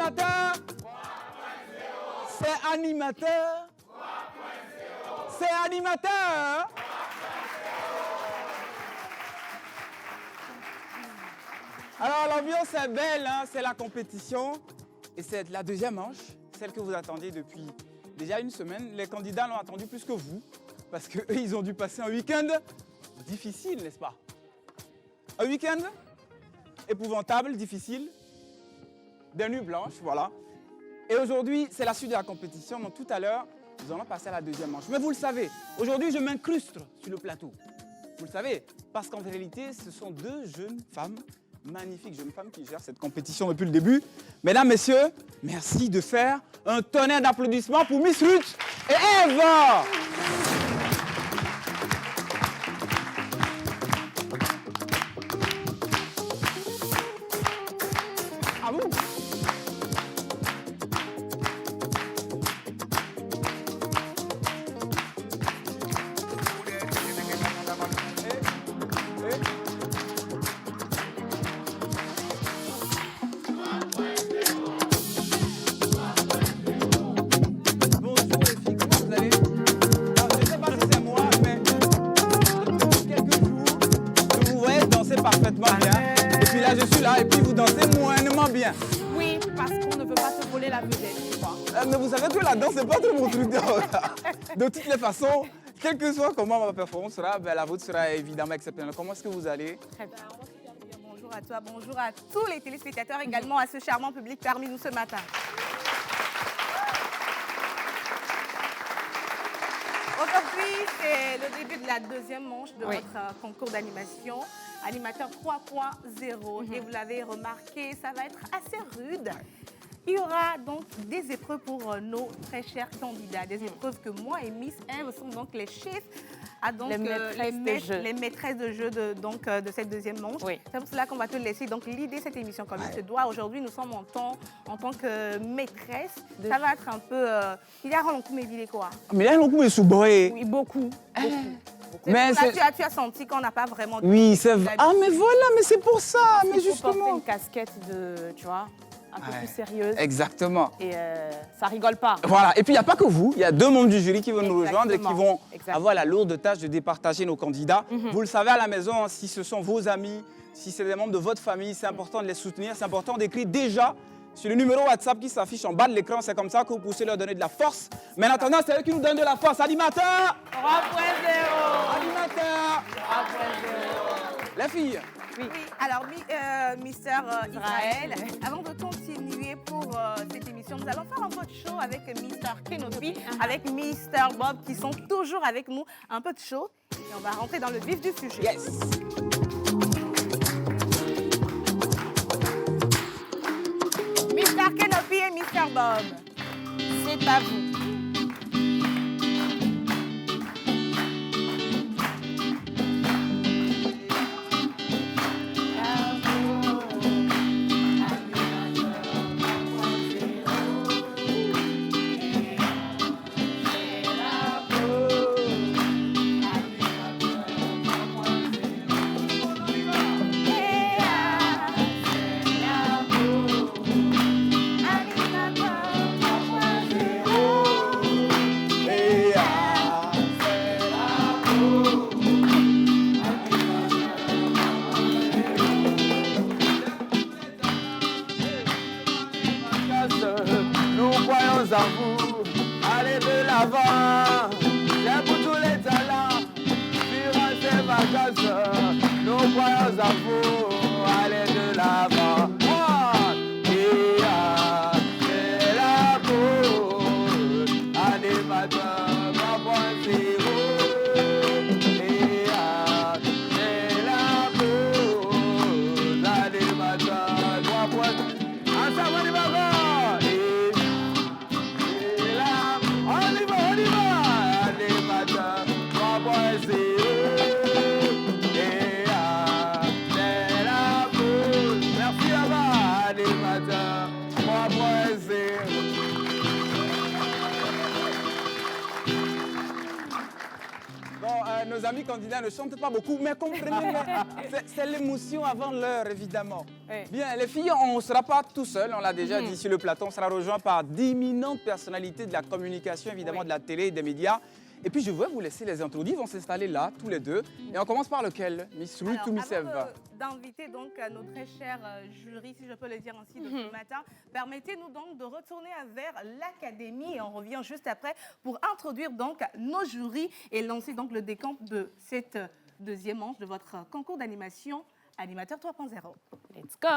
animateur. C'est animateur. C'est animateur. Alors l'ambiance est belle, hein? C'est la compétition et c'est la deuxième manche, celle que vous attendiez depuis déjà une semaine. Les candidats l'ont attendu plus que vous parce qu'eux, ils ont dû passer un week-end difficile, n'est-ce pas? Un week-end épouvantable, difficile, des nuits blanches, voilà. Et aujourd'hui, c'est la suite de la compétition, donc tout à l'heure, nous allons passer à la deuxième manche. Mais vous le savez, aujourd'hui, je m'incruste sur le plateau. Vous le savez, parce qu'en réalité, ce sont deux jeunes femmes, magnifiques jeunes femmes qui gèrent cette compétition depuis le début. Mesdames, messieurs, merci de faire un tonnerre d'applaudissements pour Miss Ruth et Eva. À vous. Parfaitement bien. Et puis là, je suis là et puis vous dansez moyennement bien. Oui, parce qu'on ne veut pas se voler la vedette, tu vois. Mais vous savez que la danse, c'est pas trop mon truc. De toutes les façons, quelle que soit comment ma performance sera, ben, la vôtre sera évidemment exceptionnelle. Comment est-ce que vous allez? Très bien. Bonjour à toi, bonjour à tous les téléspectateurs, également à ce charmant public parmi nous ce matin. Aujourd'hui, c'est le début de la deuxième manche de votre concours d'animation, animateur 3.0. Et vous l'avez remarqué, ça va être assez rude. Il y aura donc des épreuves pour nos très chers candidats, des épreuves que moi et Miss Eve sont donc les chefs, donc, les maîtresses de jeu de cette deuxième manche. Oui. C'est pour cela qu'on va te laisser donc l'idée cette émission comme il se doit. Aujourd'hui, nous sommes en tant que maîtresse. Ça va être un peu... Il y a un coup mais quoi. Mais là, il y a un sous-boy. Oui, beaucoup. Mais tu as senti qu'on n'a pas vraiment... Oui, c'est vrai. Ah, mais voilà, mais c'est pour ça. Mais justement... porter une casquette de, tu vois, un peu plus sérieuse. Exactement. Et ça rigole pas. Voilà. Et puis, il n'y a pas que vous. Il y a deux membres du jury qui vont nous rejoindre et qui vont avoir la lourde tâche de départager nos candidats. Vous le savez à la maison, si ce sont vos amis, si c'est des membres de votre famille, c'est important de les soutenir. C'est important d'écrire déjà sur le numéro WhatsApp qui s'affiche en bas de l'écran. C'est comme ça que vous pouvez leur donner de la force. Mais en attendant, c'est eux qui nous donnent de la force. Animateur 3.0. Animateur 3.0. Les filles. Oui. Alors, Mister Israël, avant de continuer pour cette émission, nous allons faire un peu de show avec Mister Kenobi, avec Mister Bob, qui sont toujours avec nous. Un peu de show et on va rentrer dans le vif du sujet. Yes. Mister Kenobi et Mister Bob, c'est à vous. Allez de l'avant, c'est pour tous les talents, durant ces vacances, nous croyons à vous, allez de l'avant. C'est la cour, animateur 3.0. C'est la cour, animateur 3.0. Ensemble, on y va. C'est candidats ne chantent pas beaucoup, mais comprenez-les, c'est l'émotion avant l'heure, évidemment. Oui. Bien, les filles, on ne sera pas tout seul, on l'a déjà dit sur le plateau, on sera rejoint par d'éminentes personnalités de la communication, évidemment de la télé et des médias. Et puis je vais vous laisser les introduire, ils vont s'installer là, tous les deux. Et on commence par lequel, Miss Ruth ou Miss Eve? D'inviter donc nos très chers jurys, si je peux le dire ainsi, depuis ce matin, permettez-nous donc de retourner vers l'académie et on revient juste après pour introduire donc nos jurys et lancer donc le décompte de cette deuxième manche de votre concours d'animation Animateur 3.0. Let's go.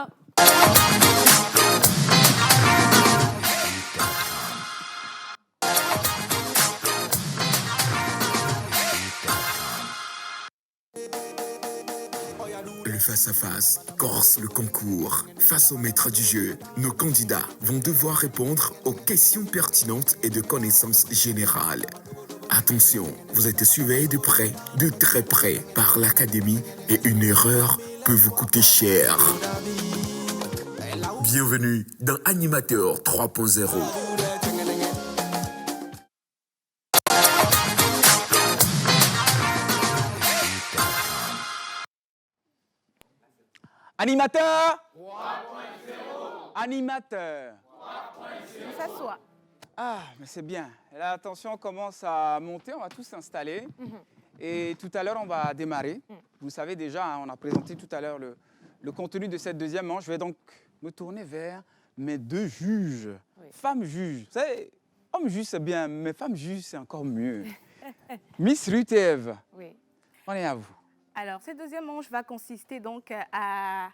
Le face-à-face corse le concours. Face au maître du jeu, nos candidats vont devoir répondre aux questions pertinentes et de connaissances générales. Attention, vous êtes surveillés de près, de très près par l'académie et une erreur peut vous coûter cher. Bienvenue dans Animateur 3.0. Animateur 3.0. Animateur 3.0. On s'assoit. Ah, mais c'est bien. La tension commence à monter, on va tous s'installer. Et tout à l'heure, on va démarrer. Vous savez déjà, hein, on a présenté tout à l'heure le contenu de cette deuxième manche. Je vais donc me tourner vers mes deux juges. Oui. Femmes juges. Vous savez, hommes juges, c'est bien, mais femmes juges, c'est encore mieux. Miss Ruth et Eve, Oui. on est à vous. Alors, cette deuxième manche va consister donc à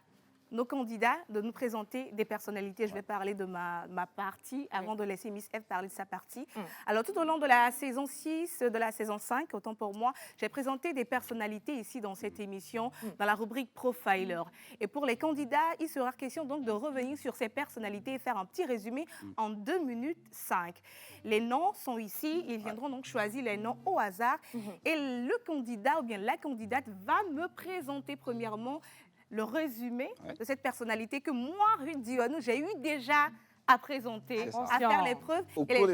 nos candidats de nous présenter des personnalités. Je vais parler de ma partie avant de laisser Miss Eve parler de sa partie. Alors, tout au long de la saison 6, de la saison 5, autant pour moi, j'ai présenté des personnalités ici dans cette émission, dans la rubrique Profiler. Et pour les candidats, il sera question donc de revenir sur ces personnalités et faire un petit résumé en 2 minutes 5. Les noms sont ici, ils viendront donc choisir les noms au hasard. Et le candidat ou bien la candidate va me présenter premièrement le résumé de cette personnalité que moi, Ruth Dionou, j'ai eu déjà à présenter, à faire l'épreuve. Et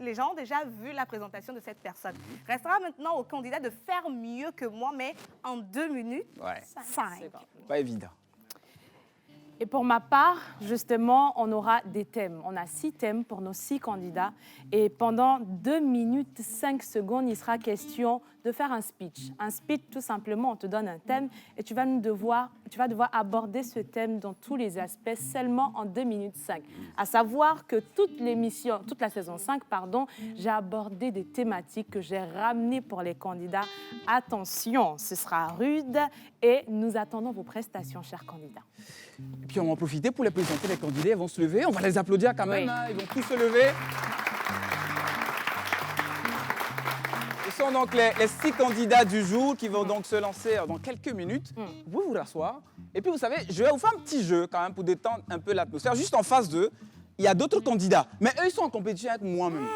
les gens ont déjà vu la présentation de cette personne. Restera maintenant au candidat de faire mieux que moi, mais en 2 minutes 5. Pas évident. Et pour ma part, justement, on aura des thèmes. On a 6 thèmes pour nos 6 candidats. Et pendant 2 minutes 5 secondes, il sera question de faire un speech. Un speech, tout simplement, on te donne un thème et tu vas devoir aborder ce thème dans tous les aspects seulement en 2 minutes 5. À savoir que toute la saison 5, j'ai abordé des thématiques que j'ai ramenées pour les candidats. Attention, ce sera rude et nous attendons vos prestations, chers candidats. Et puis on va en profiter pour les présenter, les candidats, ils vont se lever, on va les applaudir quand même, hein, ils vont tous se lever. Ce sont donc les 6 candidats du jour qui vont donc se lancer dans quelques minutes. Vous pouvez vous rasseoir. Et puis vous savez, je vais vous faire un petit jeu quand même pour détendre un peu l'atmosphère. Juste en face d'eux, il y a d'autres candidats, mais eux ils sont en compétition avec moi-même.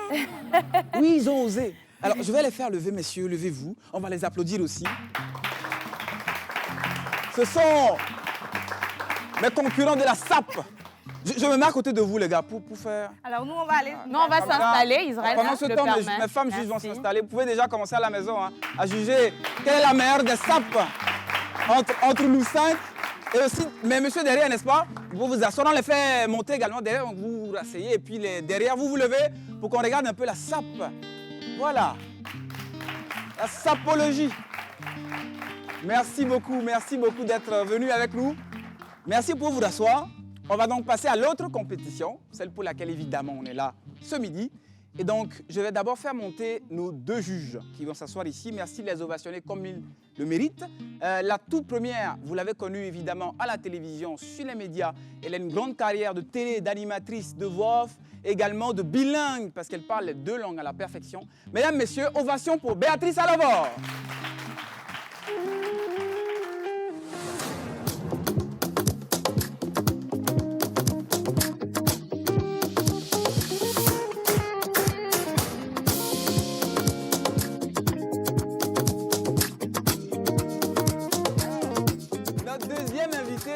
Oui, ils ont osé. Alors je vais les faire lever, messieurs, levez-vous. On va les applaudir aussi. Ce sont mes concurrents de la SAP. Je me mets à côté de vous, les gars, pour faire... Alors, nous, on va aller... Non, on va s'installer, Israël. Pendant ce temps, mes femmes juges vont s'installer. Vous pouvez déjà commencer à la maison à juger quelle est la meilleure des SAP entre nous 5. Et aussi, mais monsieur derrière, n'est-ce pas? Vous vous asseoir, on les fait monter également derrière, vous vous rasseyez. Et puis derrière, vous vous levez pour qu'on regarde un peu la SAP. Voilà. La sapologie. Merci beaucoup d'être venu avec nous. Merci pour vous rasseoir. On va donc passer à l'autre compétition, celle pour laquelle évidemment on est là ce midi. Et donc, je vais d'abord faire monter nos 2 juges qui vont s'asseoir ici. Merci de les ovationner comme ils le méritent. La toute première, vous l'avez connue évidemment à la télévision, sur les médias. Elle a une grande carrière de télé, d'animatrice, de voix off, également de bilingue, parce qu'elle parle les 2 langues à la perfection. Mesdames, messieurs, ovation pour Béatrice Alavor.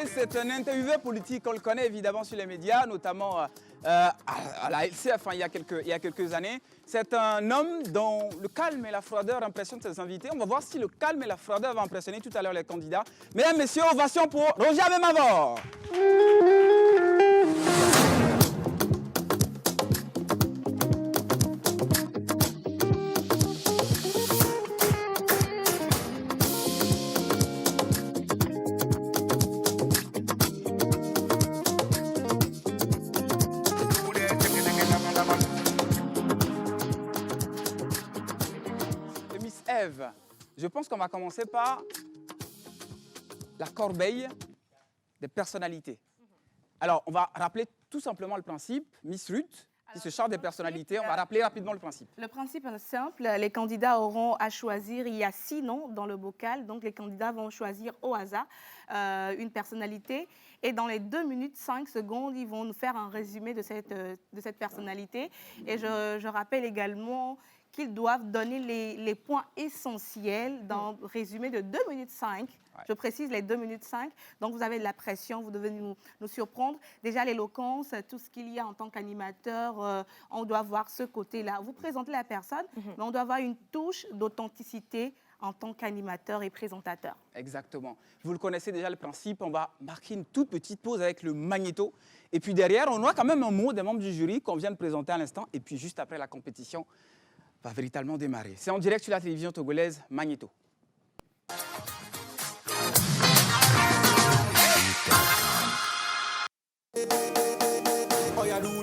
C'est un intervieweur politique, on le connaît évidemment sur les médias, notamment à la LCF il y a quelques années. C'est un homme dont le calme et la froideur impressionnent ses invités. On va voir si le calme et la froideur vont impressionner tout à l'heure les candidats. Mesdames, messieurs, ovation pour Roger Amemavor. Je pense qu'on va commencer par la corbeille des personnalités. Alors, on va rappeler tout simplement le principe. Miss Ruth, qui se charge des personnalités, on va rappeler rapidement le principe. Le principe est simple. Les candidats auront à choisir. Il y a 6 noms dans le bocal. Donc, les candidats vont choisir au hasard une personnalité. Et dans les 2 minutes 5 secondes, ils vont nous faire un résumé de cette personnalité. Et je rappelle également qu'ils doivent donner les points essentiels dans le résumé de 2 minutes 5. Ouais. Je précise les 2 minutes 5. Donc, vous avez de la pression, vous devez nous surprendre. Déjà, l'éloquence, tout ce qu'il y a en tant qu'animateur, on doit voir ce côté-là. Vous présentez la personne, mais on doit avoir une touche d'authenticité en tant qu'animateur et présentateur. Exactement. Vous le connaissez déjà le principe. On va marquer une toute petite pause avec le magnéto. Et puis derrière, on aura quand même un mot des membres du jury qu'on vient de présenter à l'instant. Et puis juste après, la compétition va véritablement démarrer. C'est en direct sur la télévision togolaise Magnéto.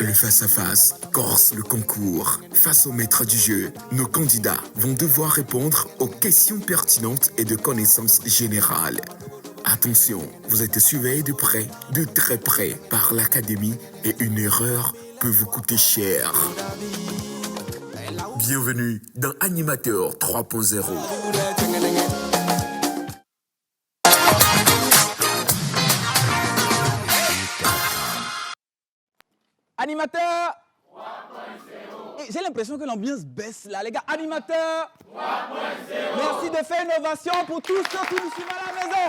Le face-à-face corse le concours. Face au maître du jeu, nos candidats vont devoir répondre aux questions pertinentes et de connaissances générales. Attention, vous êtes surveillés de près, de très près par l'académie et une erreur peut vous coûter cher. Bienvenue dans Animateur 3.0. Animateur 3.0. J'ai l'impression que l'ambiance baisse là, les gars. Animateur 3.0. Merci de faire une ovation pour tous ceux qui nous suivent à la maison.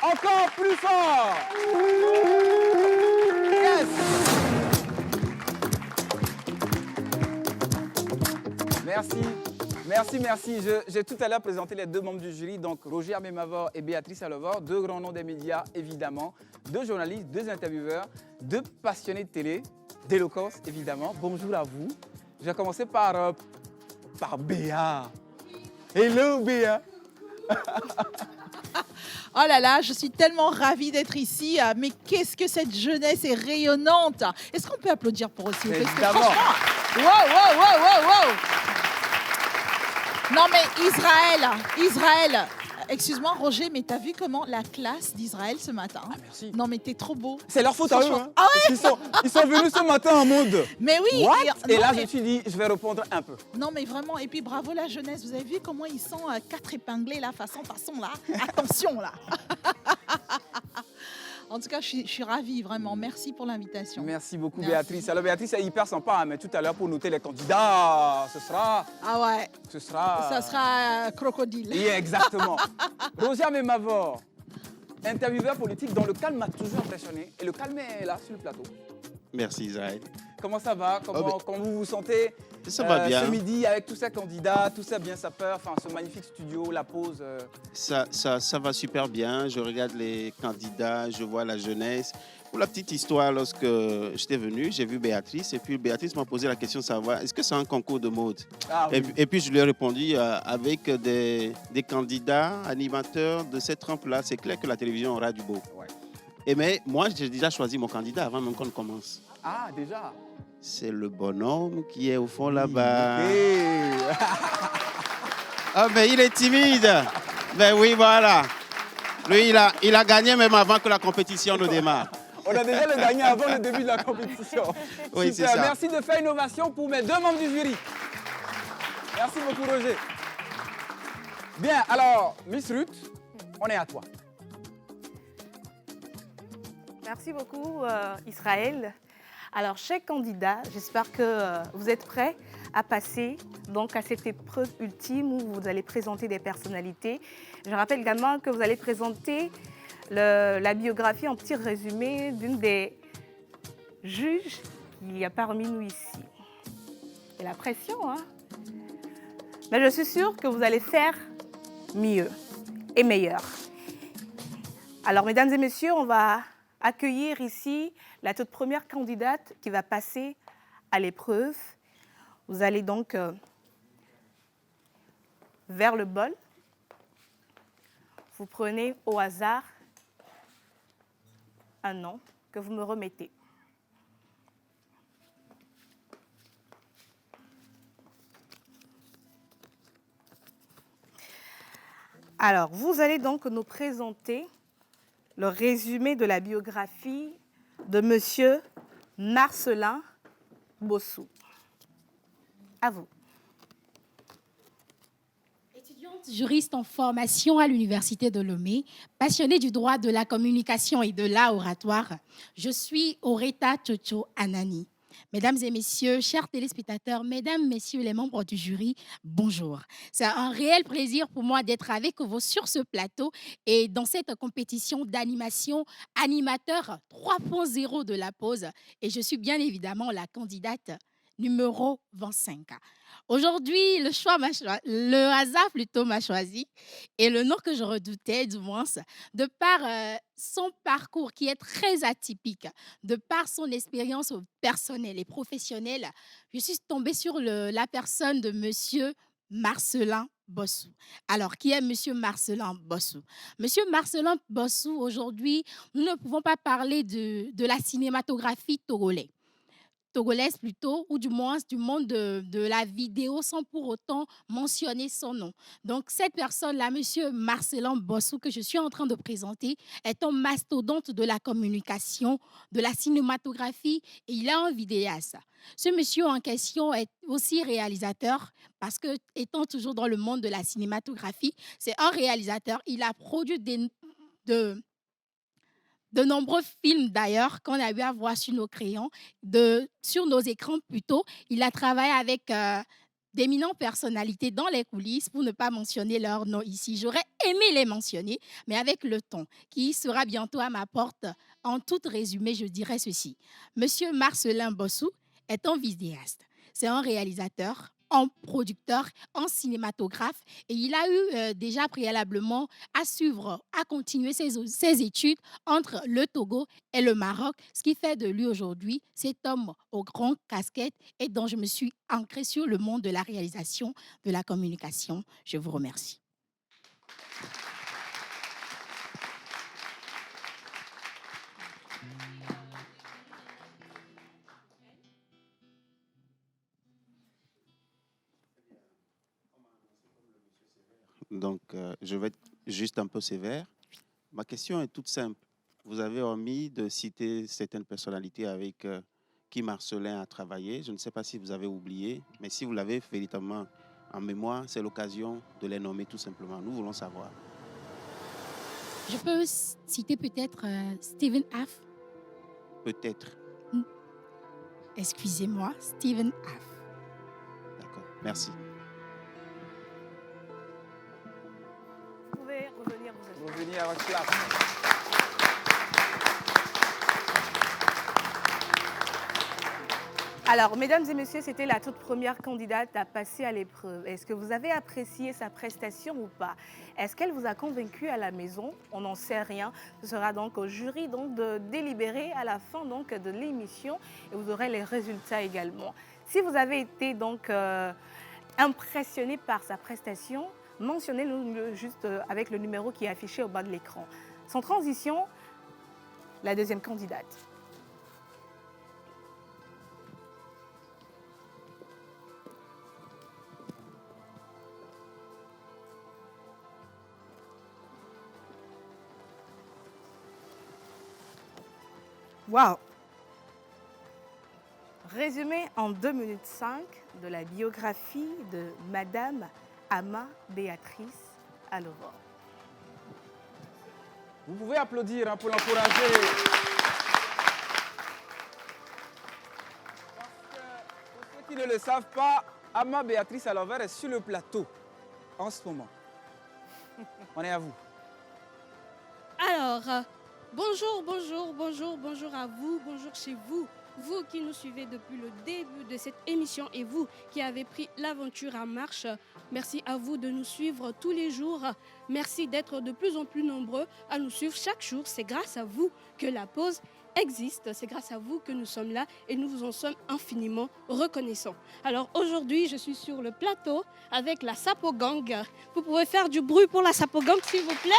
Encore plus fort. Yes. Merci. J'ai tout à l'heure présenté les 2 membres du jury, donc Roger Amemavor et Béatrice Alovor, 2 grands noms des médias, évidemment, 2 journalistes, 2 intervieweurs, 2 passionnés de télé, d'éloquence, évidemment. Bonjour à vous. Je vais commencer par Béa. Hello, Béa. Oh là là, je suis tellement ravie d'être ici. Mais qu'est-ce que cette jeunesse est rayonnante. Est-ce qu'on peut applaudir pour eux, s'il vous plaît? Évidemment. Wow. Non mais Israël, excuse-moi Roger, mais t'as vu comment la classe d'Israël ce matin? Ah, merci. Non mais t'es trop beau. C'est leur faute à eux. Hein. Ah ouais. Ils sont venus ce matin en mode. Mais oui. What? Et là, je me suis dit, je vais répondre un peu. Non mais vraiment, et puis bravo la jeunesse. Vous avez vu comment ils sont 4 épinglés là, façon là. Attention là. En tout cas, je suis ravie, vraiment. Merci pour l'invitation. Merci beaucoup, Béatrice. Alors, Béatrice est hyper sympa, hein, mais tout à l'heure, pour noter les candidats, ce sera... Ah ouais. Ça sera crocodile. Oui, exactement. Roger Amemavor, intervieweur politique dont le calme m'a toujours impressionné. Et le calme est là, sur le plateau. Merci, Israël. Comment ça va? Comment vous vous sentez ça va bien. Ce midi avec tous ces candidats, tout ça bien sapeur, enfin ce magnifique studio, la pause Ça va super bien. Je regarde les candidats, je vois la jeunesse. Pour la petite histoire, lorsque j'étais venu, j'ai vu Béatrice et puis Béatrice m'a posé la question de savoir est-ce que c'est un concours de mode? Oui. Et puis je lui ai répondu avec des candidats, animateurs de cette trempe-là, c'est clair que la télévision aura du beau. Ouais. Mais moi, j'ai déjà choisi mon candidat avant même qu'on commence. Ah, déjà? C'est le bonhomme qui est au fond là-bas. Hey. Ah, mais il est timide. Ben oui, voilà. Lui, il a gagné même avant que la compétition ne démarre. On a déjà le gagné avant le début de la compétition. Oui, c'est ça. Merci de faire une ovation pour mes 2 membres du jury. Merci beaucoup, Roger. Bien, alors, Miss Ruth, on est à toi. Merci beaucoup, Israël. Alors, chers candidats, j'espère que vous êtes prêts à passer donc, à cette épreuve ultime où vous allez présenter des personnalités. Je rappelle également que vous allez présenter la biographie en petit résumé d'une des juges qu'il y a parmi nous ici. Et la pression, hein? Mais je suis sûre que vous allez faire mieux et meilleur. Alors, mesdames et messieurs, on va accueillir ici la toute première candidate qui va passer à l'épreuve. Vous allez donc vers le bol. Vous prenez au hasard un nom que vous me remettez. Alors, vous allez donc nous présenter le résumé de la biographie de Monsieur Marcellin Bossou. À vous. Étudiante juriste en formation à l'Université de Lomé, passionnée du droit de la communication et de l'art oratoire, je suis Oreta Chocho Anani. Mesdames et messieurs, chers téléspectateurs, mesdames, messieurs les membres du jury, bonjour. C'est un réel plaisir pour moi d'être avec vous sur ce plateau et dans cette compétition d'animation animateur 3.0 de la pause. Et je suis bien évidemment la candidate numéro 25. Aujourd'hui, le hasard plutôt m'a choisi et le nom que je redoutais, du moins, de par son parcours qui est très atypique, de par son expérience personnelle et professionnelle, je suis tombée sur la personne de Monsieur Marcellin Bossou. Alors, qui est Monsieur Marcellin Bossou? Monsieur Marcellin Bossou, aujourd'hui, nous ne pouvons pas parler de la cinématographie togolaise plutôt, ou du moins du monde de la vidéo sans pour autant mentionner son nom. Donc, cette personne-là, Monsieur Marcellin Bossou, que je suis en train de présenter, est un mastodonte de la communication, de la cinématographie, et il est un vidéaste. Ce monsieur en question est aussi réalisateur, parce que, étant toujours dans le monde de la cinématographie, c'est un réalisateur. Il a produit de nombreux films d'ailleurs qu'on a eu à voir sur nos crayons, sur nos écrans plutôt. Il a travaillé avec d'éminentes personnalités dans les coulisses, pour ne pas mentionner leur nom ici. J'aurais aimé les mentionner, mais avec le temps qui sera bientôt à ma porte, en tout résumé, je dirais ceci. Monsieur Marcellin Bossou est un vidéaste. C'est un réalisateur, un producteur, un cinématographe, et il a eu déjà préalablement à suivre, à continuer ses études entre le Togo et le Maroc, ce qui fait de lui aujourd'hui cet homme aux grandes casquettes et dont je me suis ancrée sur le monde de la réalisation, de la communication. Je vous remercie. Donc, je vais être juste un peu sévère. Ma question est toute simple. Vous avez omis de citer certaines personnalités avec qui Marcellin a travaillé. Je ne sais pas si vous avez oublié, mais si vous l'avez véritablement en mémoire, c'est l'occasion de les nommer tout simplement. Nous voulons savoir. Je peux citer peut-être Stephen Aff. Peut-être. Excusez-moi, Stephen Aff. D'accord, merci. Vous pouvez revenir, vous êtes... Revenir à votre place. Alors, mesdames et messieurs, c'était la toute première candidate à passer à l'épreuve. Est-ce que vous avez apprécié sa prestation ou pas? Est-ce qu'elle vous a convaincu à la maison? On n'en sait rien. Ce sera donc au jury donc, de délibérer à la fin donc, de l'émission et vous aurez les résultats également. Si vous avez été donc impressionné par sa prestation, mentionnez-le juste avec le numéro qui est affiché au bas de l'écran. Sans transition, la deuxième candidate. Waouh! Résumé en 2 minutes 5 de la biographie de Madame Ama Béatrice Alovor. Vous pouvez applaudir hein, pour l'encourager. Pour ceux qui ne le savent pas, Ama Béatrice Alovor est sur le plateau en ce moment. On est à vous. Alors, bonjour à vous, bonjour chez vous. vous qui nous suivez depuis le début de cette émission et vous qui avez pris l'aventure en marche, merci à vous de nous suivre tous les jours. Merci d'être de plus en plus nombreux à nous suivre chaque jour. C'est grâce à vous que la pause existe. C'est grâce à vous que nous sommes là et nous vous en sommes infiniment reconnaissants. Alors aujourd'hui, je suis sur le plateau avec la Sapo Gang. Vous pouvez faire du bruit pour la Sapo Gang, s'il vous plaît.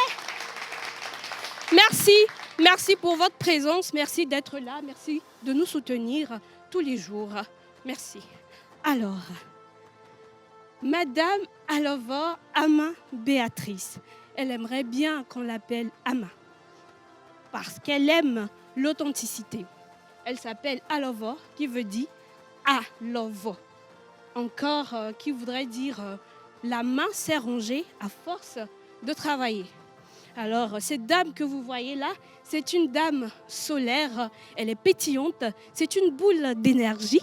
Merci pour votre présence. Merci d'être là. Merci de nous soutenir tous les jours. Merci. Alors, Madame Alova Ama Béatrice, elle aimerait bien qu'on l'appelle Ama parce qu'elle aime l'authenticité. Elle s'appelle Alova, qui veut dire Alova. Encore, qui voudrait dire la main s'est rongée à force de travailler. Alors, cette dame que vous voyez là, c'est une dame solaire. Elle est pétillante. C'est une boule d'énergie.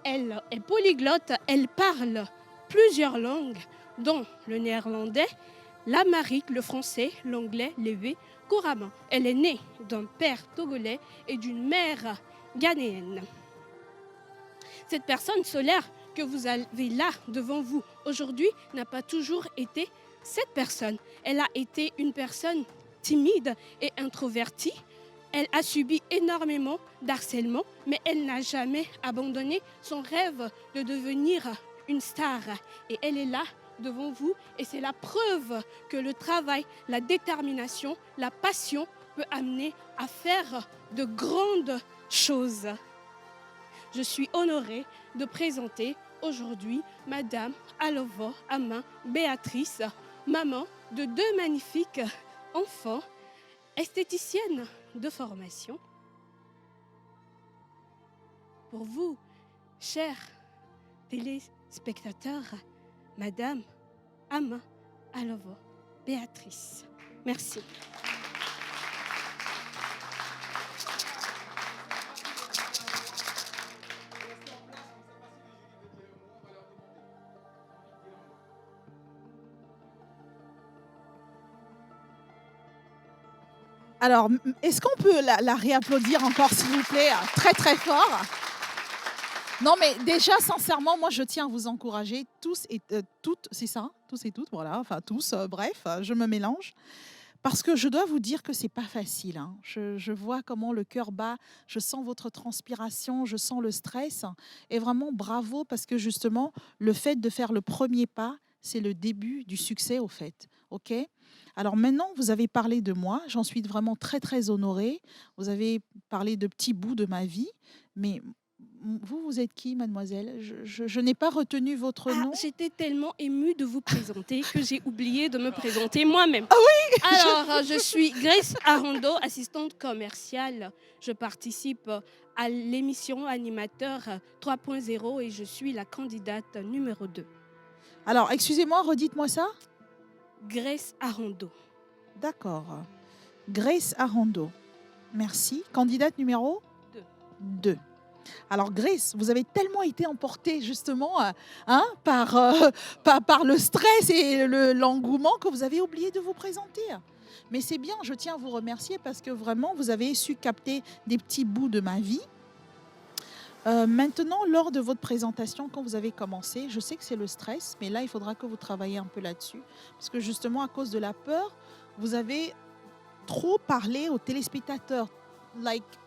Elle est polyglotte. Elle parle plusieurs langues, dont le néerlandais, l'amharique, le français, l'anglais, l'évé, couramment. Elle est née d'un père togolais et d'une mère ghanéenne. Cette personne solaire que vous avez là devant vous aujourd'hui n'a pas toujours été cette personne. Elle a été une personne timide et introvertie. Elle a subi énormément d'harcèlement, mais elle n'a jamais abandonné son rêve de devenir une star. Et elle est là devant vous et c'est la preuve que le travail, la détermination, la passion peut amener à faire de grandes choses. Je suis honorée de présenter aujourd'hui Madame Alova Ama Béatrice, maman de 2 magnifiques enfants, esthéticienne de formation. Pour vous, chers téléspectateurs, Madame Ama Alova Béatrice. Merci. Alors, est-ce qu'on peut la réapplaudir encore, s'il vous plaît, très très fort? Non, mais déjà, sincèrement, moi, je tiens à vous encourager tous et toutes, c'est ça, tous et toutes, voilà, enfin tous, bref, je me mélange. Parce que je dois vous dire que c'est pas facile. Hein. Je vois comment le cœur bat, je sens votre transpiration, je sens le stress. Et vraiment, bravo, parce que justement, le fait de faire le premier pas, c'est le début du succès, au fait. OK ? Alors maintenant, vous avez parlé de moi, j'en suis vraiment très, très honorée. Vous avez parlé de petits bouts de ma vie, mais vous êtes qui, mademoiselle? Je n'ai pas retenu votre nom. J'étais tellement émue de vous présenter que j'ai oublié de me présenter moi-même. Ah oui. Alors, je suis Grace Arando, assistante commerciale. Je participe à l'émission Animateur 3.0 et je suis la candidate numéro 2. Alors, excusez-moi, redites-moi ça. Grace Arando. D'accord. Grace Arando. Merci. Candidate numéro 2. Alors Grace, vous avez tellement été emportée justement par le stress et l'engouement que vous avez oublié de vous présenter. Mais c'est bien, je tiens à vous remercier parce que vraiment, vous avez su capter des petits bouts de ma vie. Maintenant, lors de votre présentation, quand vous avez commencé, je sais que c'est le stress, mais là, il faudra que vous travaillez un peu là-dessus. Parce que justement, à cause de la peur, vous avez trop parlé aux téléspectateurs.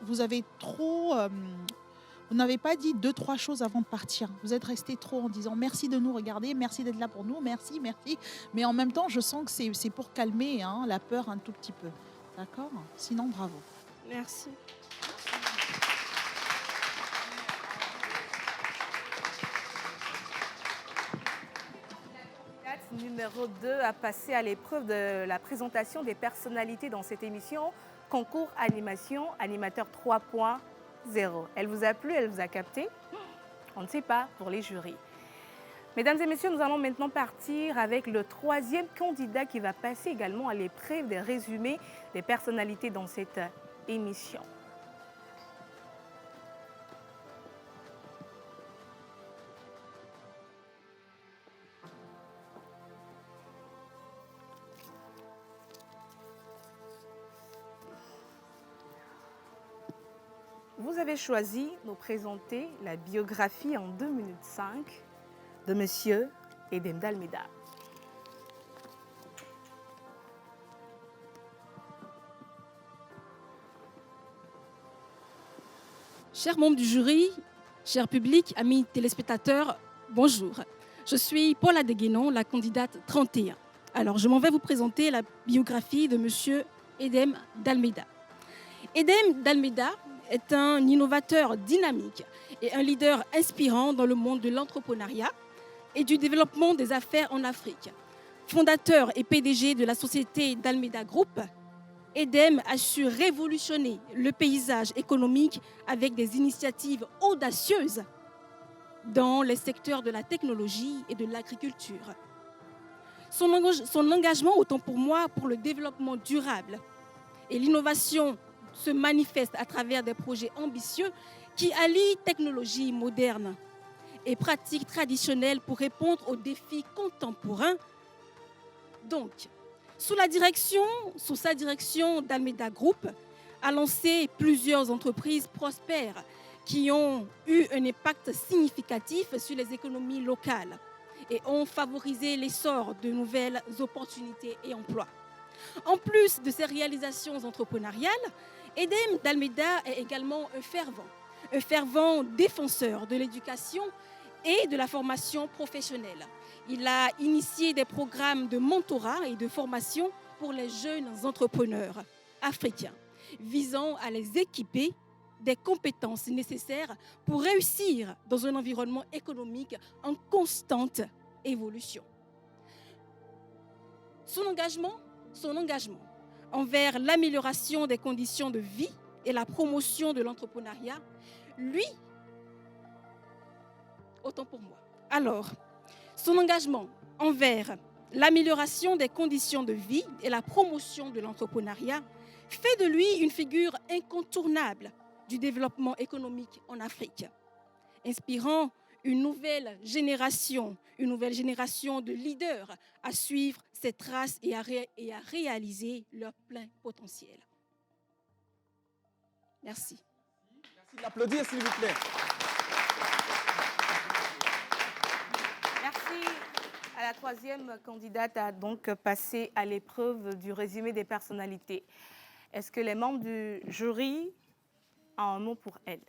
Vous avez trop... vous n'avez pas dit 2-3 choses avant de partir. Vous êtes resté trop en disant merci de nous regarder, merci d'être là pour nous, merci, merci. Mais en même temps, je sens que c'est pour calmer la peur un tout petit peu. D'accord ? Sinon, bravo. Merci. Numéro 2 a passé à l'épreuve de la présentation des personnalités dans cette émission Concours Animation, Animateur 3.0. Elle vous a plu, elle vous a capté? On ne sait pas pour les jurys. Mesdames et messieurs, nous allons maintenant partir avec le 3e candidat qui va passer également à l'épreuve des résumés des personnalités dans cette émission. vous avez choisi de nous présenter la biographie en 2 minutes 5 de Monsieur Edem d'Almeida. Chers membres du jury, cher public, amis téléspectateurs, bonjour. Je suis Paula Deguénon, la candidate 31. Alors, je m'en vais vous présenter la biographie de Monsieur Edem d'Almeida. Edem d'Almeida est un innovateur dynamique et un leader inspirant dans le monde de l'entrepreneuriat et du développement des affaires en Afrique. Fondateur et PDG de la société d'Almeida Group, Edem a su révolutionner le paysage économique avec des initiatives audacieuses dans les secteurs de la technologie et de l'agriculture. Son engagement, autant pour moi, pour le développement durable et l'innovation se manifeste à travers des projets ambitieux qui allient technologie moderne et pratiques traditionnelles pour répondre aux défis contemporains. Donc, sous sa direction, d'Almeida Group a lancé plusieurs entreprises prospères qui ont eu un impact significatif sur les économies locales et ont favorisé l'essor de nouvelles opportunités et emplois. En plus de ces réalisations entrepreneuriales, Edem d'Almeida est également un fervent défenseur de l'éducation et de la formation professionnelle. Il a initié des programmes de mentorat et de formation pour les jeunes entrepreneurs africains, visant à les équiper des compétences nécessaires pour réussir dans un environnement économique en constante évolution. Son engagement envers l'amélioration des conditions de vie et la promotion de l'entrepreneuriat, lui, autant pour moi. Alors, son engagement envers l'amélioration des conditions de vie et la promotion de l'entrepreneuriat fait de lui une figure incontournable du développement économique en Afrique, inspirant une nouvelle génération de leaders à suivre ses traces et à réaliser leur plein potentiel. Merci. Merci de l'applaudir, s'il vous plaît. Merci à la troisième candidate à donc passer à l'épreuve du résumé des personnalités. Est-ce que les membres du jury ont un mot pour elle?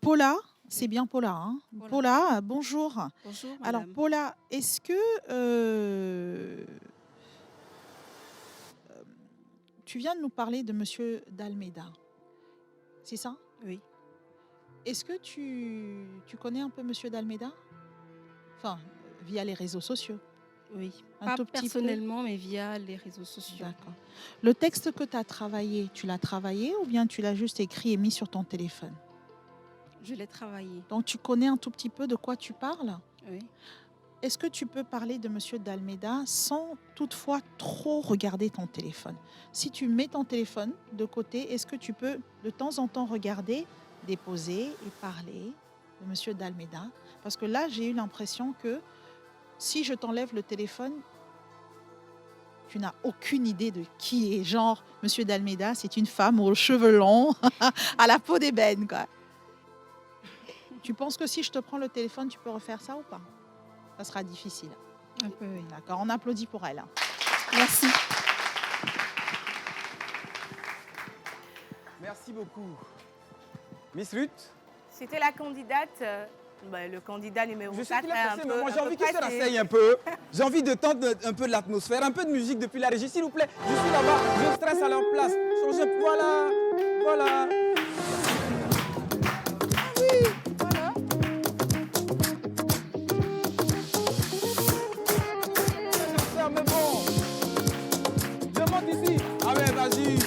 Paula, c'est bien Paula. Hein? Paula, bonjour. Bonjour, madame. Alors Paula, est-ce que tu viens de nous parler de Monsieur d'Almeida, c'est ça? Oui. Est-ce que tu connais un peu Monsieur d'Almeida? Enfin, via les réseaux sociaux. Oui, Un pas tout petit peu. personnellement, mais via les réseaux sociaux. D'accord. Le texte que tu as travaillé, tu l'as travaillé ou bien tu l'as juste écrit et mis sur ton téléphone? Je l'ai travaillé. Donc tu connais un tout petit peu de quoi tu parles? Oui. Est-ce que tu peux parler de Monsieur d'Almeida sans toutefois trop regarder ton téléphone? Si tu mets ton téléphone de côté, est-ce que tu peux de temps en temps regarder, déposer et parler de Monsieur d'Almeida? Parce que là, j'ai eu l'impression que si je t'enlève le téléphone, tu n'as aucune idée de qui est. Genre, Monsieur d'Almeida, c'est une femme aux cheveux longs, à la peau d'ébène, quoi. Tu penses que si je te prends le téléphone, tu peux refaire ça ou pas? Ça sera difficile. Un peu, oui. D'accord, on applaudit pour elle. Merci. Merci beaucoup. Miss Ruth, C'était la candidate, le candidat numéro 4. je sais qu'il a passé, mais moi j'ai un envie peu qu'il se pressé. rasseye un peu. J'ai envie de tendre un peu de l'atmosphère, un peu de musique depuis la régie, s'il vous plaît. Je suis là-bas, je stresse à leur place. Changez, voilà, voilà. Oui, voilà. Mais bon, je monte ici. Ah ouais, vas-y.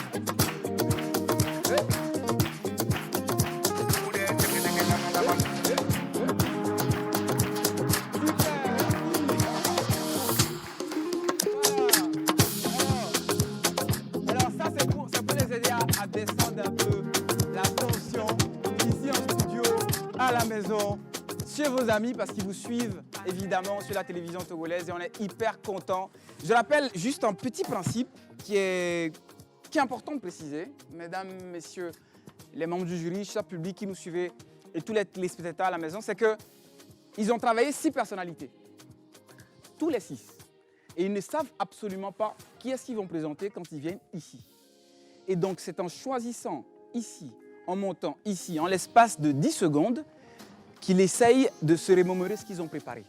Alors ça, c'est pour les aider à descendre un peu la tension ici en studio, à la maison, chez vos amis, parce qu'ils vous suivent évidemment sur la télévision togolaise et on est hyper contents. Je rappelle juste un petit principe qui est important de préciser. Mesdames, messieurs les membres du jury, chers publics qui nous suivaient et tous les téléspectateurs à la maison, c'est qu'ils ont travaillé 6 personnalités. Tous les 6. Et ils ne savent absolument pas qui est-ce qu'ils vont présenter quand ils viennent ici. Et donc, c'est en choisissant ici, en montant ici, en l'espace de 10 secondes, qu'ils essayent de se remémorer ce qu'ils ont préparé.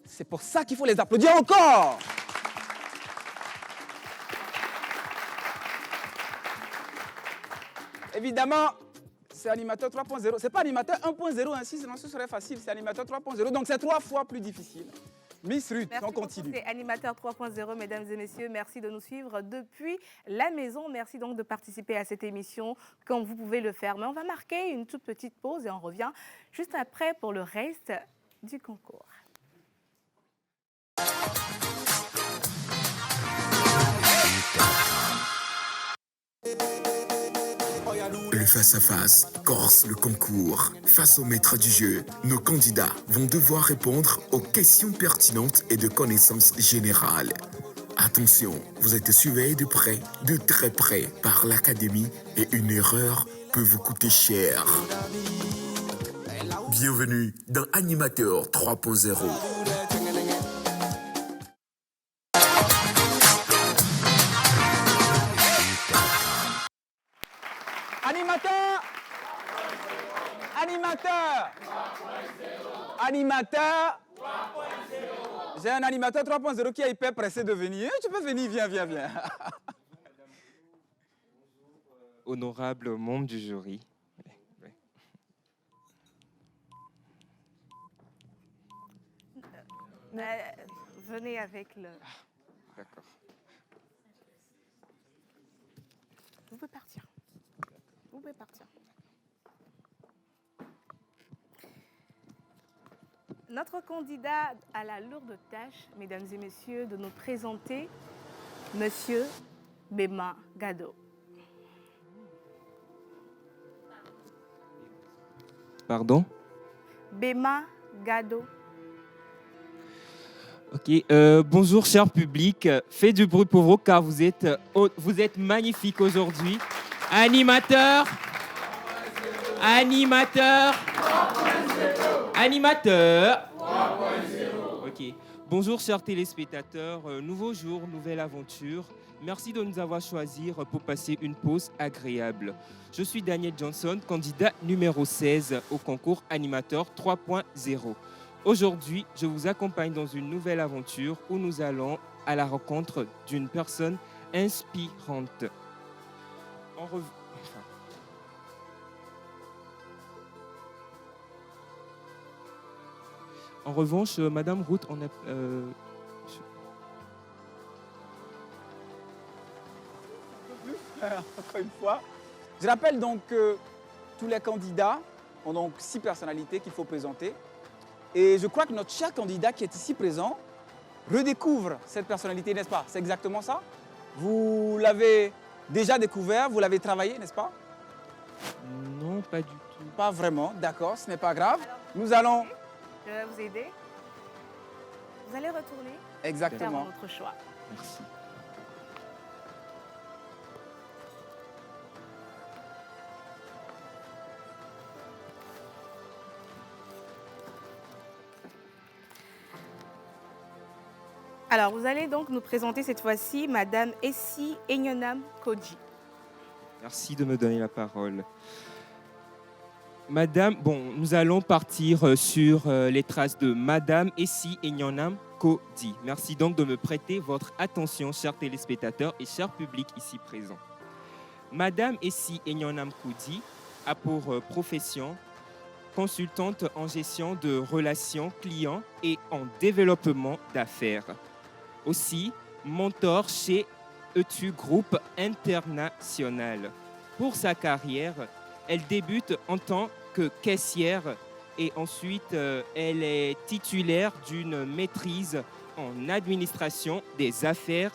C'est pour ça qu'il faut les applaudir encore. Évidemment, c'est animateur 3.0. Ce n'est pas animateur 1.0, ainsi, sinon ce serait facile. C'est animateur 3.0, donc c'est 3 fois plus difficile. Miss Ruth, on continue. C'est Animateur 3.0, mesdames et messieurs. Merci de nous suivre depuis la maison. Merci donc de participer à cette émission quand vous pouvez le faire. Mais on va marquer une toute petite pause et on revient juste après pour le reste du concours. Le face-à-face corse le concours. Face au maître du jeu, nos candidats vont devoir répondre aux questions pertinentes et de connaissances générales. Attention, vous êtes surveillés de près, de très près par l'académie et une erreur peut vous coûter cher. Bienvenue dans Animateur 3.0. Animateur. J'ai un animateur 3.0 qui est hyper pressé de venir. Tu peux venir, viens. Honorable membre du jury. Venez avec le... D'accord. Vous pouvez partir. Notre candidat a la lourde tâche, mesdames et messieurs, de nous présenter Monsieur Bema Gado. Pardon? Bema Gado. Ok, bonjour cher public, faites du bruit pour vous car vous êtes magnifique aujourd'hui. Animateur. Ok, bonjour chers téléspectateurs, nouveau jour, nouvelle aventure. Merci de nous avoir choisis pour passer une pause agréable. Je suis Daniel Johnson, candidat numéro 16 au concours Animateur 3.0. Aujourd'hui, je vous accompagne dans une nouvelle aventure où nous allons à la rencontre d'une personne inspirante. En revanche, Madame Ruth, on a... Encore une fois. Je rappelle donc que tous les candidats ont donc 6 personnalités qu'il faut présenter. Et je crois que notre cher candidat qui est ici présent redécouvre cette personnalité, n'est-ce pas? C'est exactement ça? Vous l'avez déjà découvert, vous l'avez travaillé, n'est-ce pas? Non, pas du tout. Pas vraiment, d'accord, ce n'est pas grave. Nous allons... Je vais vous aider. Vous allez retourner Exactement. vers votre choix. Merci. Alors, vous allez donc nous présenter cette fois-ci Madame Essie Enyonam Koji. Merci de me donner la parole. Madame, nous allons partir sur les traces de Madame Essie Enyonam Kodi. Merci donc de me prêter votre attention, chers téléspectateurs et chers publics ici présents. Madame Essie Enyonam Kodi a pour profession consultante en gestion de relations clients et en développement d'affaires. Aussi, mentor chez ETU Group International. Pour sa carrière, elle débute en tant que caissière et ensuite elle est titulaire d'une maîtrise en administration des affaires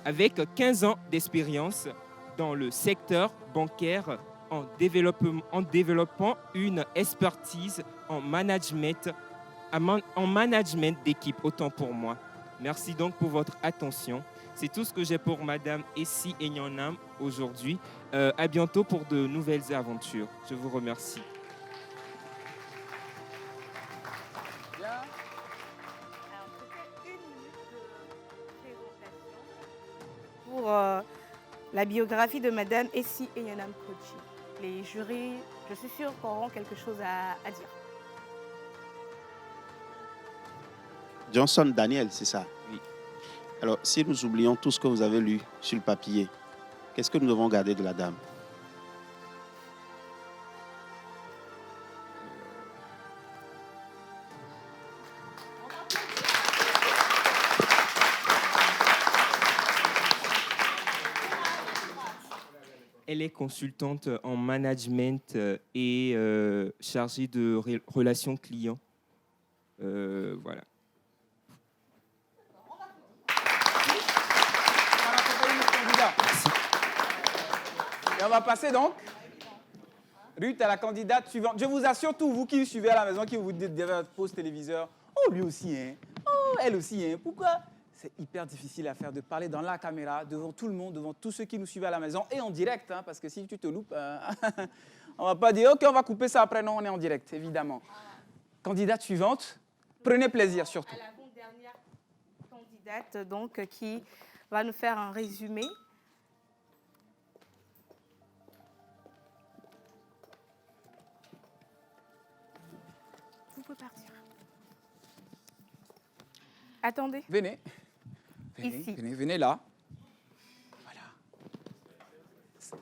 avec 15 ans d'expérience dans le secteur bancaire en développant une expertise en management d'équipe, autant pour moi. Merci donc pour votre attention. C'est tout ce que j'ai pour Madame Essie Enyonam aujourd'hui. À bientôt pour de nouvelles aventures. Je vous remercie. Bien. Alors, c'était 1 minute de présentation pour la biographie de Madame Essie Enyonam Kochi. Les jurys, je suis sûre, auront quelque chose à dire. Johnson Daniel, c'est ça? Oui. Alors, si nous oublions tout ce que vous avez lu sur le papier, qu'est-ce que nous devons garder de la dame? Elle est consultante en management et chargée de relations clients. Voilà. Et on va passer donc, Ruth, à la candidate suivante. Je vous assure, tous vous qui suivez à la maison, qui vous dites derrière votre poste téléviseur, oh lui aussi, hein, oh elle aussi, hein. Pourquoi? C'est hyper difficile à faire de parler dans la caméra, devant tout le monde, devant tous ceux qui nous suivent à la maison et en direct, hein, parce que si tu te loupes, on va pas dire, ok, on va couper ça après, non, on est en direct, évidemment. Candidate suivante, prenez plaisir surtout. À l'avant-dernière candidate, donc, qui va nous faire un résumé. Vous pouvez partir. Attendez. Venez. Ici. Venez là. Voilà.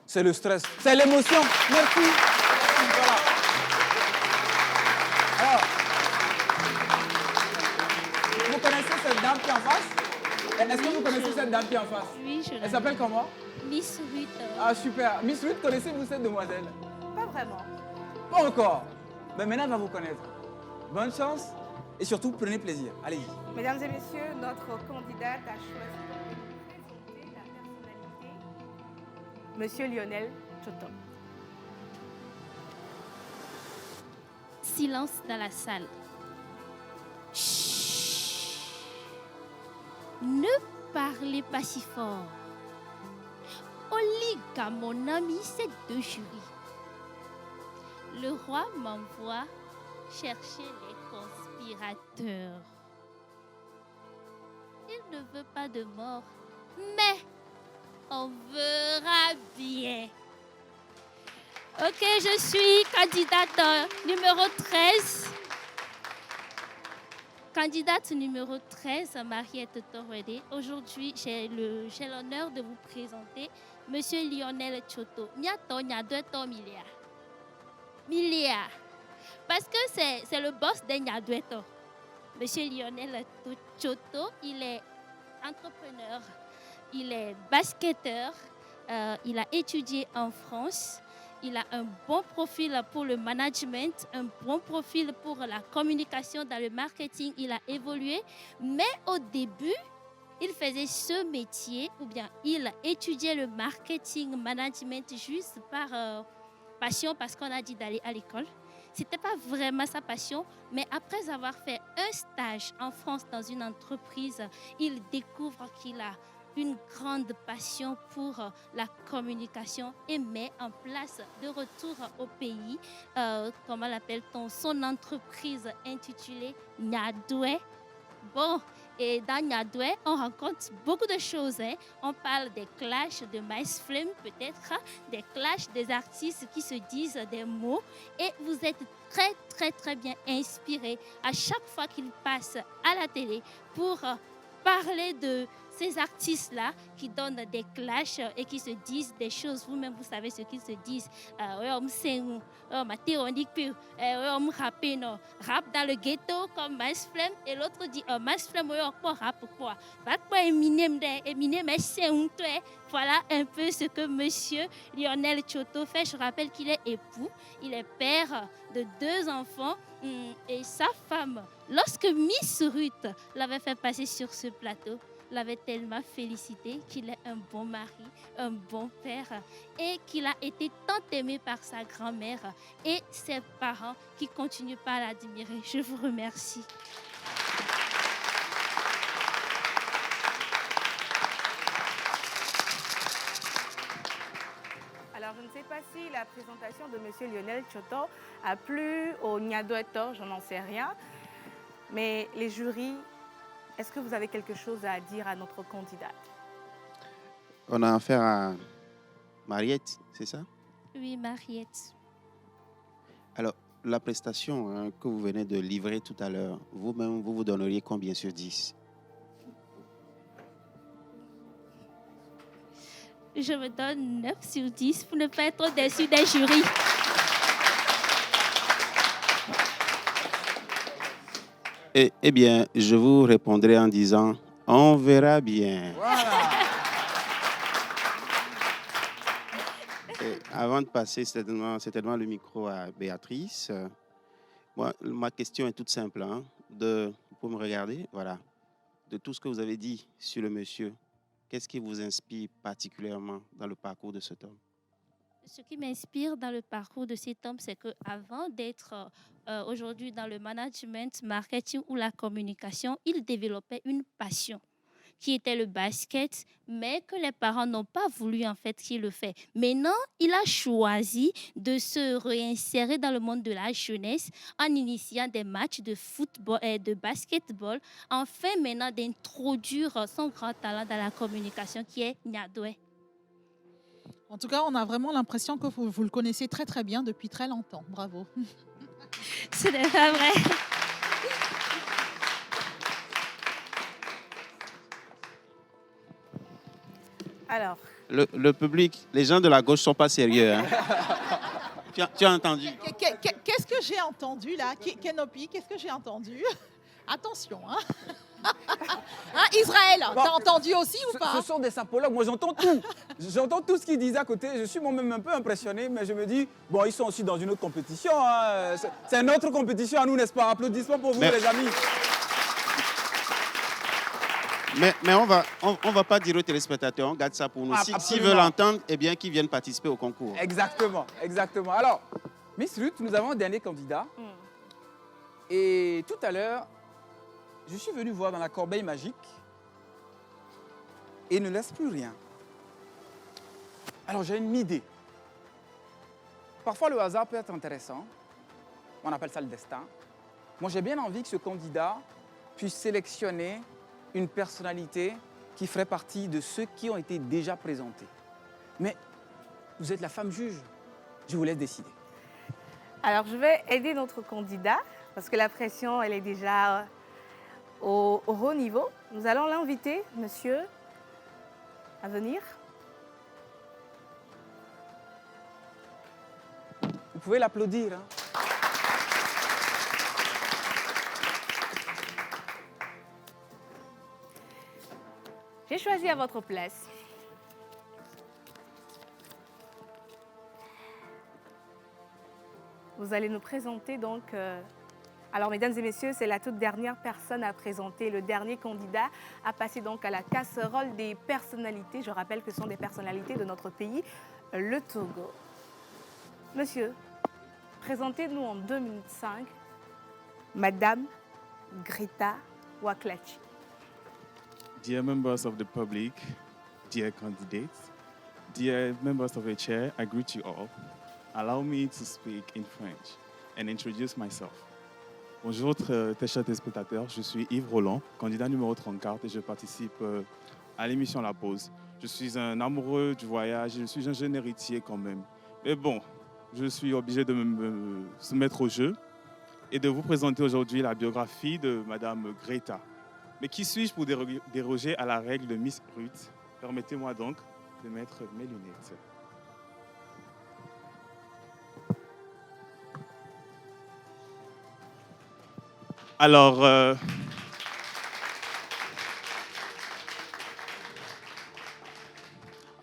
C'est le stress, c'est l'émotion. Merci. Voilà. Alors, vous connaissez cette dame qui est en face? Est-ce que vous connaissez cette dame qui est en face? Oui, je Elle s'appelle comment? Miss Ruth. Ah, super. Miss Ruth, connaissez-vous cette demoiselle? Pas vraiment. Pas encore. Mais maintenant, elle va vous connaître. Bonne chance et surtout, prenez plaisir. Allez-y. Mesdames et messieurs, notre candidate a choisi de nous présenter la personnalité, Monsieur Lionel Choto. Silence dans la salle. Chut. Ne parlez pas si fort. Oliga, mon ami, c'est deux jurys. Le roi m'envoie chercher les conspirateurs. Il ne veut pas de mort, mais on verra bien. Ok, je suis candidate numéro 13. Candidate numéro 13, Mariette Torwede. Aujourd'hui, j'ai l'honneur de vous présenter Monsieur Lionel Choto. Milliard. Parce que c'est le boss de Nyadueto. Monsieur Lionel Choto, il est entrepreneur, il est basketteur, il a étudié en France, il a un bon profil pour le management, un bon profil pour la communication dans le marketing, il a évolué, mais au début, il faisait ce métier, ou bien il étudiait le marketing, management juste par passion, parce qu'on a dit d'aller à l'école. Ce n'était pas vraiment sa passion, mais après avoir fait un stage en France dans une entreprise, il découvre qu'il a une grande passion pour la communication et met en place de retour au pays, comment l'appelle-t-on, son entreprise intitulée Nyadwe. Bon, et dans Nyadwe, on rencontre beaucoup de choses. Hein. On parle des clashs de Mice Flame, peut-être, des clashs des artistes qui se disent des mots. Et vous êtes très, très, très bien inspiré à chaque fois qu'ils passent à la télé pour parler de ces artistes-là qui donnent des clashs et qui se disent des choses. Vous-même, vous savez ce qu'ils se disent. Rap dans le ghetto comme Mice Flame. Et l'autre dit, Mice Flame, rap quoi? Voilà un peu ce que monsieur Lionel Choto fait. Je rappelle qu'il est époux, il est père de 2 enfants et sa femme, lorsque Miss Ruth l'avait fait passer sur ce plateau, l'avait tellement félicité qu'il est un bon mari, un bon père et qu'il a été tant aimé par sa grand-mère et ses parents qui continuent pas à l'admirer. Je vous remercie. Alors, je ne sais pas si la présentation de M. Lionel Tchoto a plu au Niadoeto, je n'en sais rien. Mais les jurys, est-ce que vous avez quelque chose à dire à notre candidate? On a affaire à Mariette, c'est ça? Oui, Mariette. Alors, la prestation que vous venez de livrer tout à l'heure, vous-même, vous donneriez combien sur 10? Je me donne 9 sur 10 pour ne pas être déçue des jurys. Eh bien, je vous répondrai en disant, on verra bien. Voilà. Et avant de passer certainement le micro à Béatrice, ma question est toute simple. Vous pouvez me regarder, voilà. De tout ce que vous avez dit sur le monsieur, qu'est-ce qui vous inspire particulièrement dans le parcours de cet homme? Ce qui m'inspire dans le parcours de cet homme, c'est qu'avant d'être aujourd'hui dans le management, marketing ou la communication, il développait une passion qui était le basket, mais que les parents n'ont pas voulu en fait qu'il le fait. Maintenant, il a choisi de se réinsérer dans le monde de la jeunesse en initiant des matchs de football et de basketball, enfin maintenant d'introduire son grand talent dans la communication qui est Niadoué. En tout cas, on a vraiment l'impression que vous le connaissez très très bien depuis très longtemps. Bravo. Ce n'est pas vrai. Alors, Le public, les gens de la gauche ne sont pas sérieux. Tu as entendu? Qu'est-ce que j'ai entendu là? Kenopi, qu'est-ce que j'ai entendu? Attention, Israël, Bon, t'as entendu aussi ou pas? Ce sont des sapologues, moi j'entends tout. J'entends tout ce qu'ils disent à côté. Je suis moi-même un peu impressionné, mais je me dis, bon, ils sont aussi dans une autre compétition. C'est une autre compétition à nous, n'est-ce pas? Applaudissements pour vous, les amis. Mais on va pas dire aux téléspectateurs, on garde ça pour nous. S'ils veulent l'entendre, eh bien qu'ils viennent participer au concours. Exactement, exactement. Alors, Miss Ruth, nous avons un dernier candidat. Et tout à l'heure, je suis venu voir dans la corbeille magique et il ne laisse plus rien. Alors j'ai une idée. Parfois le hasard peut être intéressant. On appelle ça le destin. Moi j'ai bien envie que ce candidat puisse sélectionner une personnalité qui ferait partie de ceux qui ont été déjà présentés. Mais vous êtes la femme juge. Je vous laisse décider. Alors, je vais aider notre candidat parce que la pression, elle est déjà au haut niveau. Nous allons l'inviter, monsieur, à venir. Vous pouvez l'applaudir. J'ai choisi à votre place. Vous allez nous présenter donc... Alors, mesdames et messieurs, c'est la toute dernière personne à présenter, le dernier candidat à passer donc à la casserole des personnalités. Je rappelle que ce sont des personnalités de notre pays, le Togo. Monsieur, présentez-nous en 2 minutes 5, Madame Greta Waklachi. Dear members of the public, dear candidates, dear members of the chair, I greet you all. Allow me to speak in French and introduce myself. Bonjour, très chers téléspectateurs, je suis Yves Roland, candidat numéro 34 et je participe à l'émission La Pause. Je suis un amoureux du voyage, je suis un jeune héritier quand même. Mais bon, je suis obligé de me soumettre au jeu et de vous présenter aujourd'hui la biographie de Madame Greta. Mais qui suis-je pour déroger à la règle de Miss Ruth? Permettez-moi donc de mettre mes lunettes. Alors,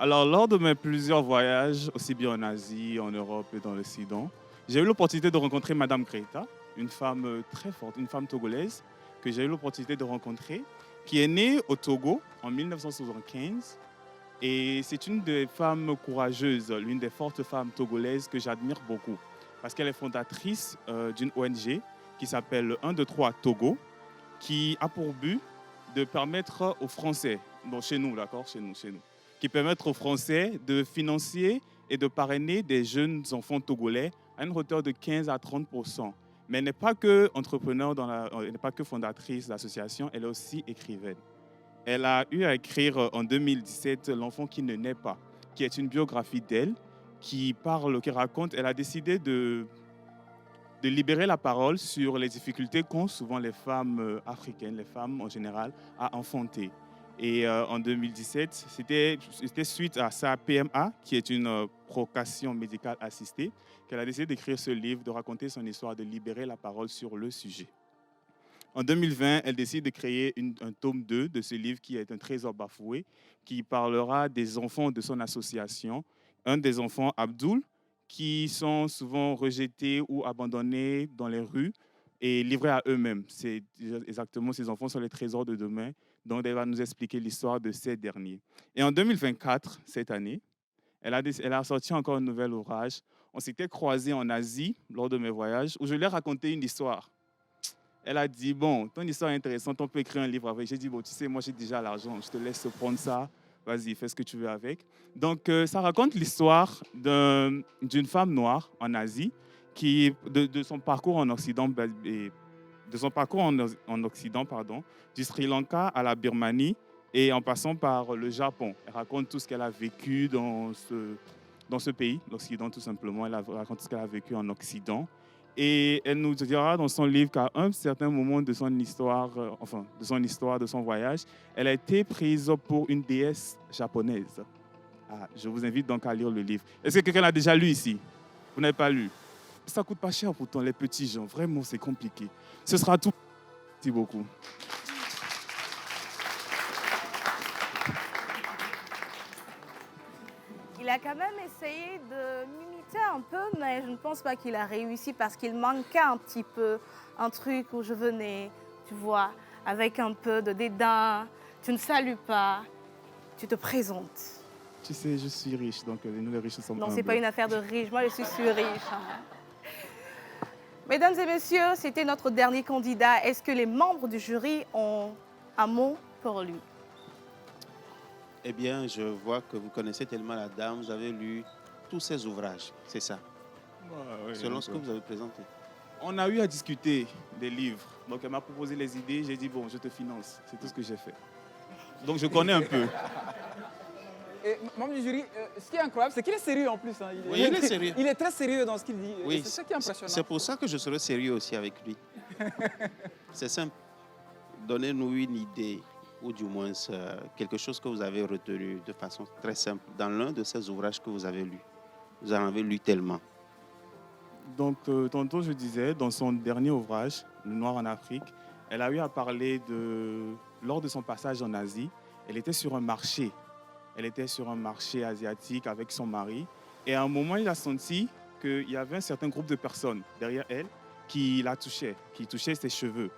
lors de mes plusieurs voyages, aussi bien en Asie, en Europe et dans le Soudan, j'ai eu l'opportunité de rencontrer Madame Greta, une femme très forte, une femme togolaise que j'ai eu l'opportunité de rencontrer, qui est née au Togo en 1975. Et c'est une des femmes courageuses, l'une des fortes femmes togolaises que j'admire beaucoup, parce qu'elle est fondatrice d'une ONG qui s'appelle 1, 2, 3 Togo, qui a pour but de permettre aux Français, bon, chez nous, d'accord, chez nous, qui permettent aux Français de financer et de parrainer des jeunes enfants togolais à une hauteur de 15 à 30%. Mais elle n'est pas que entrepreneur, elle n'est pas que fondatrice d'association, elle est aussi écrivaine. Elle a eu à écrire en 2017 L'enfant qui ne naît pas, qui est une biographie d'elle, qui raconte, elle a décidé de libérer la parole sur les difficultés qu'ont souvent les femmes africaines, les femmes en général, à enfanter. Et en 2017, c'était suite à sa PMA, qui est une procréation médicale assistée, qu'elle a décidé d'écrire ce livre, de raconter son histoire, de libérer la parole sur le sujet. En 2020, elle décide de créer un tome 2 de ce livre qui est un trésor bafoué, qui parlera des enfants de son association. Un des enfants, Abdoul, qui sont souvent rejetés ou abandonnés dans les rues et livrés à eux-mêmes. C'est exactement, ces enfants sont les trésors de demain. Donc, elle va nous expliquer l'histoire de ces derniers. Et en 2024, cette année, elle a sorti encore un nouvel ouvrage. On s'était croisés en Asie lors de mes voyages où je lui ai raconté une histoire. Elle a dit, bon, ton histoire est intéressante, on peut écrire un livre avec. J'ai dit, bon, tu sais, moi j'ai déjà l'argent, je te laisse prendre ça, vas-y, fais ce que tu veux avec. Donc, ça raconte l'histoire d'une femme noire en Asie de son parcours en Occident, du Sri Lanka à la Birmanie et en passant par le Japon. Elle raconte tout ce qu'elle a vécu dans ce pays, l'Occident tout simplement. Elle raconte tout ce qu'elle a vécu en Occident. Et elle nous dira dans son livre qu'à un certain moment de son histoire, de son voyage, elle a été prise pour une déesse japonaise. Je vous invite donc à lire le livre. Est-ce que quelqu'un l'a déjà lu ici? Vous n'avez pas lu? Ça ne coûte pas cher pourtant, les petits gens. Vraiment, c'est compliqué. Ce sera tout. Merci beaucoup. Il a quand même essayé de m'imiter un peu, mais je ne pense pas qu'il a réussi parce qu'il manquait un petit peu un truc où je venais, tu vois, avec un peu de dédain. Tu ne salues pas, tu te présentes. Tu sais, je suis riche, donc nous les riches sommes Non, ce n'est humbles. pas une affaire de riche, moi je suis riche. Mesdames et messieurs, c'était notre dernier candidat. Est-ce que les membres du jury ont un mot pour lui? Eh bien, je vois que vous connaissez tellement la dame, vous avez lu tous ses ouvrages, c'est ça? Oui, selon ce que vous avez présenté. On a eu à discuter des livres. Donc, elle m'a proposé les idées. J'ai dit, bon, je te finance. C'est tout ce que j'ai fait. Donc, je connais un peu. Et membre du jury, ce qui est incroyable, c'est qu'il est sérieux en plus. Hein. Oui, il est sérieux. Il est très sérieux dans ce qu'il dit. Oui, c'est ça qui est impressionnant. C'est pour ça que je serai sérieux aussi avec lui. C'est simple. Donnez-nous une idée, ou du moins quelque chose que vous avez retenu de façon très simple dans l'un de ces ouvrages que vous avez lus. Vous en avez lu tellement. Donc, tantôt, je disais, dans son dernier ouvrage, Le Noir en Afrique, elle a eu à parler lors de son passage en Asie, elle était sur un marché. Elle était sur un marché asiatique avec son mari. Et à un moment, il a senti qu'il y avait un certain groupe de personnes derrière elle qui la touchaient, qui touchaient ses cheveux.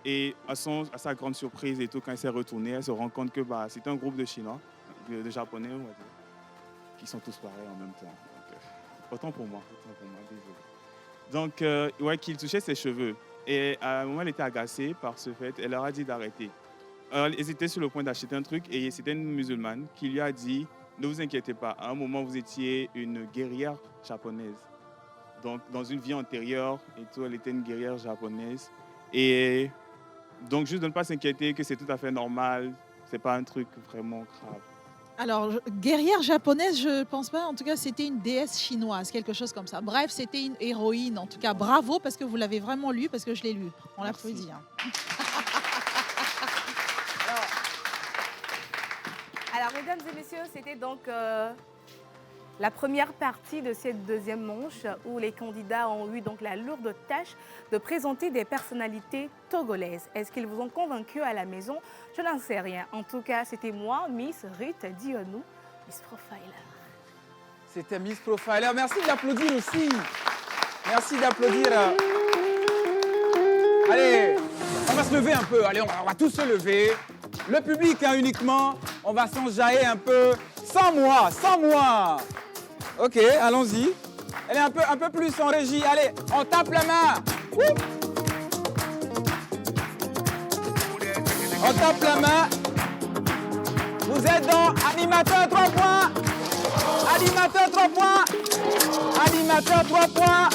Et à sa grande surprise et tout, quand elle s'est retournée, elle se rend compte que c'est un groupe de Chinois, de Japonais, on va dire, qui sont tous pareils en même temps. Donc, autant pour moi, désolé. Donc, qu'il touchait ses cheveux. Et à un moment, elle était agacée par ce fait. Elle leur a dit d'arrêter. Ils étaient sur le point d'acheter un truc et c'était une musulmane qui lui a dit « Ne vous inquiétez pas, à un moment, vous étiez une guerrière japonaise. » Donc, dans une vie antérieure, et tout, elle était une guerrière japonaise. Et donc, juste de ne pas s'inquiéter que c'est tout à fait normal, c'est pas un truc vraiment grave. Alors, guerrière japonaise, je pense pas. En tout cas, c'était une déesse chinoise, quelque chose comme ça. Bref, c'était une héroïne. En tout cas, bravo parce que vous l'avez vraiment lu, parce que je l'ai lu. On l'applaudit. Alors, mesdames et messieurs, c'était donc la première partie de cette deuxième manche où les candidats ont eu donc la lourde tâche de présenter des personnalités togolaises. Est-ce qu'ils vous ont convaincu à la maison? Je n'en sais rien. En tout cas, c'était moi, Miss Ruth Dionou, Miss Profiler. C'était Miss Profiler. Merci d'applaudir aussi. Merci d'applaudir. Allez, on va se lever un peu. Allez, on va tous se lever. Le public, uniquement, on va s'enjailler un peu. Sans moi. Ok, allons-y. Allez, un peu plus en régie. Allez, on tape la main. Ouh. On tape la main. Vous êtes dans animateur 3 points. Animateur 3 points. Animateur 3 points.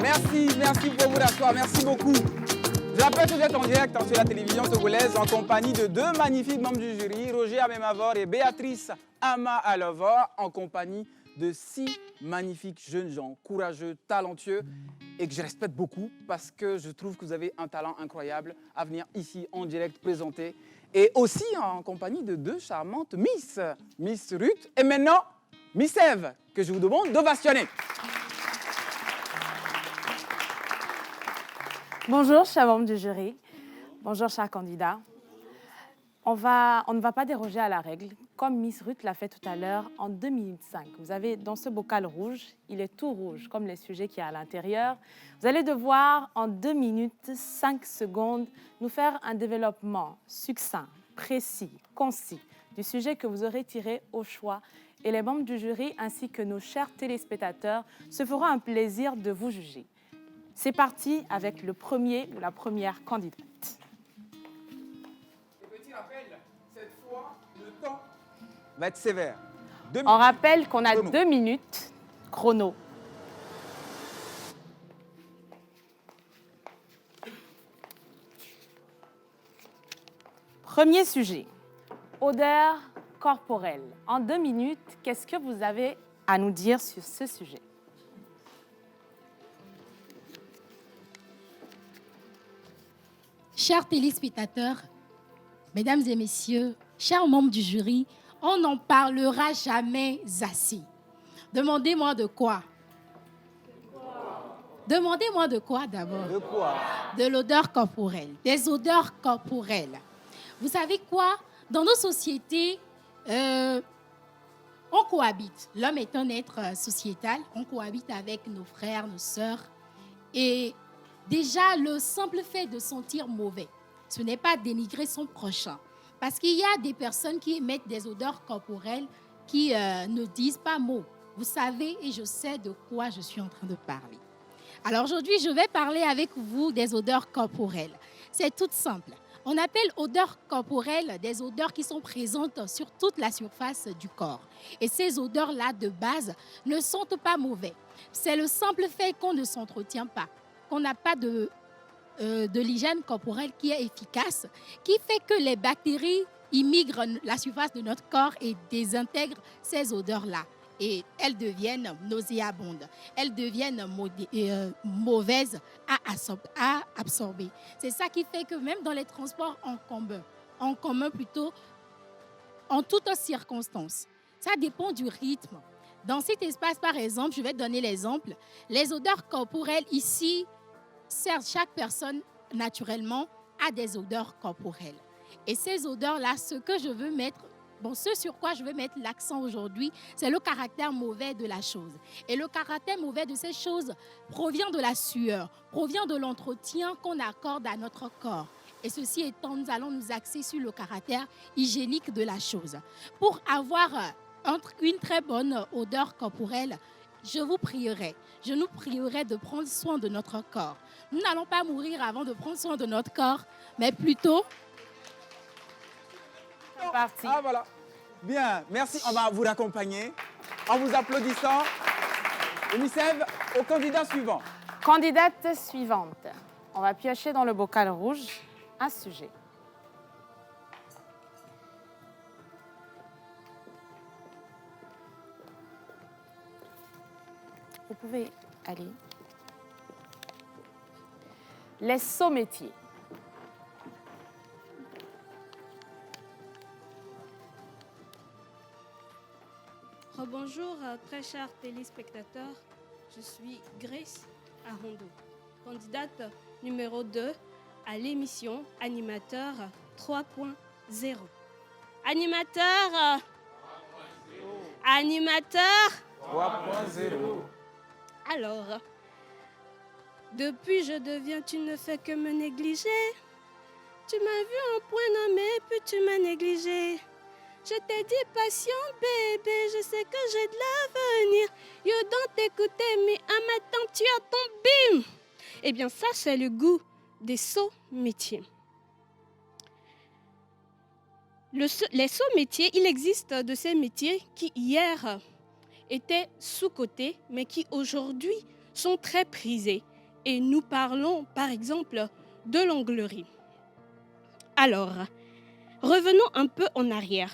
Merci pour vous rasseoir. Merci beaucoup. Je rappelle que vous êtes en direct sur la télévision togolaise en compagnie de deux magnifiques membres du jury, Roger Amemavor et Béatrice Ama Alovor, en compagnie de 6 magnifiques jeunes gens, courageux, talentueux et que je respecte beaucoup parce que je trouve que vous avez un talent incroyable à venir ici en direct présenter. Et aussi en compagnie de 2 charmantes Miss Ruth et maintenant Miss Eve, que je vous demande d'ovationner. Bonjour, chers membres du jury. Bonjour, chers candidats. On ne va pas déroger à la règle, comme Miss Ruth l'a fait tout à l'heure en 2 minutes 5. Vous avez dans ce bocal rouge, il est tout rouge, comme les sujets qu'il y a à l'intérieur. Vous allez devoir, en 2 minutes 5 secondes, nous faire un développement succinct, précis, concis, du sujet que vous aurez tiré au choix. Et les membres du jury, ainsi que nos chers téléspectateurs, se feront un plaisir de vous juger. C'est parti avec le premier ou la première candidate. Petit rappel, cette fois, le temps va être sévère. On rappelle qu'on a 2 minutes chrono. Premier sujet, odeur corporelle. En 2 minutes, qu'est-ce que vous avez à nous dire sur ce sujet? Chers téléspectateurs, mesdames et messieurs, chers membres du jury, on n'en parlera jamais assez. Demandez-moi de quoi? Demandez-moi de quoi d'abord? De quoi? De l'odeur corporelle, des odeurs corporelles. Vous savez quoi? Dans nos sociétés, on cohabite. L'homme est un être sociétal, on cohabite avec nos frères, nos sœurs. Et déjà, le simple fait de sentir mauvais, ce n'est pas dénigrer son prochain. Parce qu'il y a des personnes qui émettent des odeurs corporelles qui ne disent pas mot. Vous savez, et je sais de quoi je suis en train de parler. Alors aujourd'hui, je vais parler avec vous des odeurs corporelles. C'est tout simple. On appelle odeurs corporelles des odeurs qui sont présentes sur toute la surface du corps. Et ces odeurs-là, de base, ne sentent pas mauvais. C'est le simple fait qu'on ne s'entretient pas, qu'on n'a pas de l'hygiène corporelle qui est efficace, qui fait que les bactéries immigrent la surface de notre corps et désintègrent ces odeurs-là. Et elles deviennent nauséabondes, elles deviennent mauvaises à absorber. C'est ça qui fait que même dans les transports en commun plutôt, en toutes circonstances, ça dépend du rythme. Dans cet espace, par exemple, je vais donner l'exemple, les odeurs corporelles ici, certes, chaque personne, naturellement, a des odeurs corporelles. Et ces odeurs-là, ce sur quoi je veux mettre l'accent aujourd'hui, c'est le caractère mauvais de la chose. Et le caractère mauvais de ces choses provient de la sueur, provient de l'entretien qu'on accorde à notre corps. Et ceci étant, nous allons nous axer sur le caractère hygiénique de la chose. Pour avoir une très bonne odeur corporelle, je nous prierai de prendre soin de notre corps. Nous n'allons pas mourir avant de prendre soin de notre corps, mais plutôt... C'est parti. Ah voilà. Bien, merci. On va vous raccompagner en vous applaudissant. Et Miss Eve, au candidat suivant. Candidate suivante. On va piocher dans le bocal rouge un sujet. Vous pouvez aller. Les sauts-métiers. Bonjour, très chers téléspectateurs. Je suis Grace Arondo, candidate numéro 2 à l'émission Animateur 3.0. Animateur 3.0. Alors, depuis je deviens, tu ne fais que me négliger. Tu m'as vu en point nommé, puis tu m'as négligé. Je t'ai dit patient bébé, je sais que j'ai de l'avenir. You don't écouter me, à maintenant tu as ton bim. Eh bien ça c'est le goût des sauts métiers. Les sauts métiers, il existe de ces métiers qui hier étaient sous-cotés, mais qui aujourd'hui sont très prisés. Et nous parlons par exemple de l'onglerie. Alors, revenons un peu en arrière.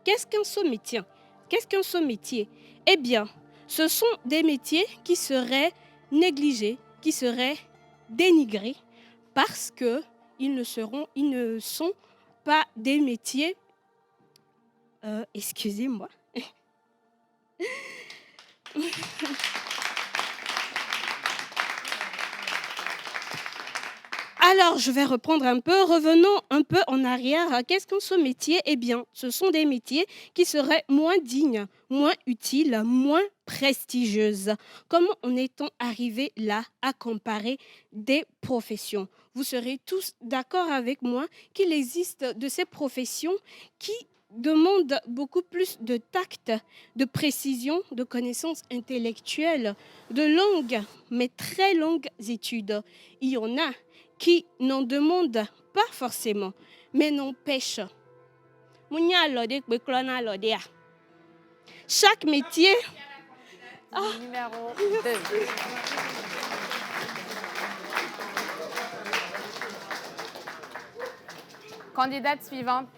Qu'est-ce qu'un saut-métier? Qu'est-ce qu'un saut-métier? Eh bien, ce sont des métiers qui seraient négligés, qui seraient dénigrés parce qu'ils ne sont pas des métiers... excusez-moi. Alors, je vais reprendre un peu. Revenons un peu en arrière. Qu'est-ce qu'un saut-métier? Eh bien, ce sont des métiers qui seraient moins dignes, moins utiles, moins prestigieuses. Comment en est-on arrivé là à comparer des professions? Vous serez tous d'accord avec moi qu'il existe de ces professions qui demandent beaucoup plus de tact, de précision, de connaissances intellectuelles, de longues, mais très longues études. Il y en a qui n'en demandent pas forcément, mais n'empêche. Chaque métier... Numéro 2. Candidate suivante.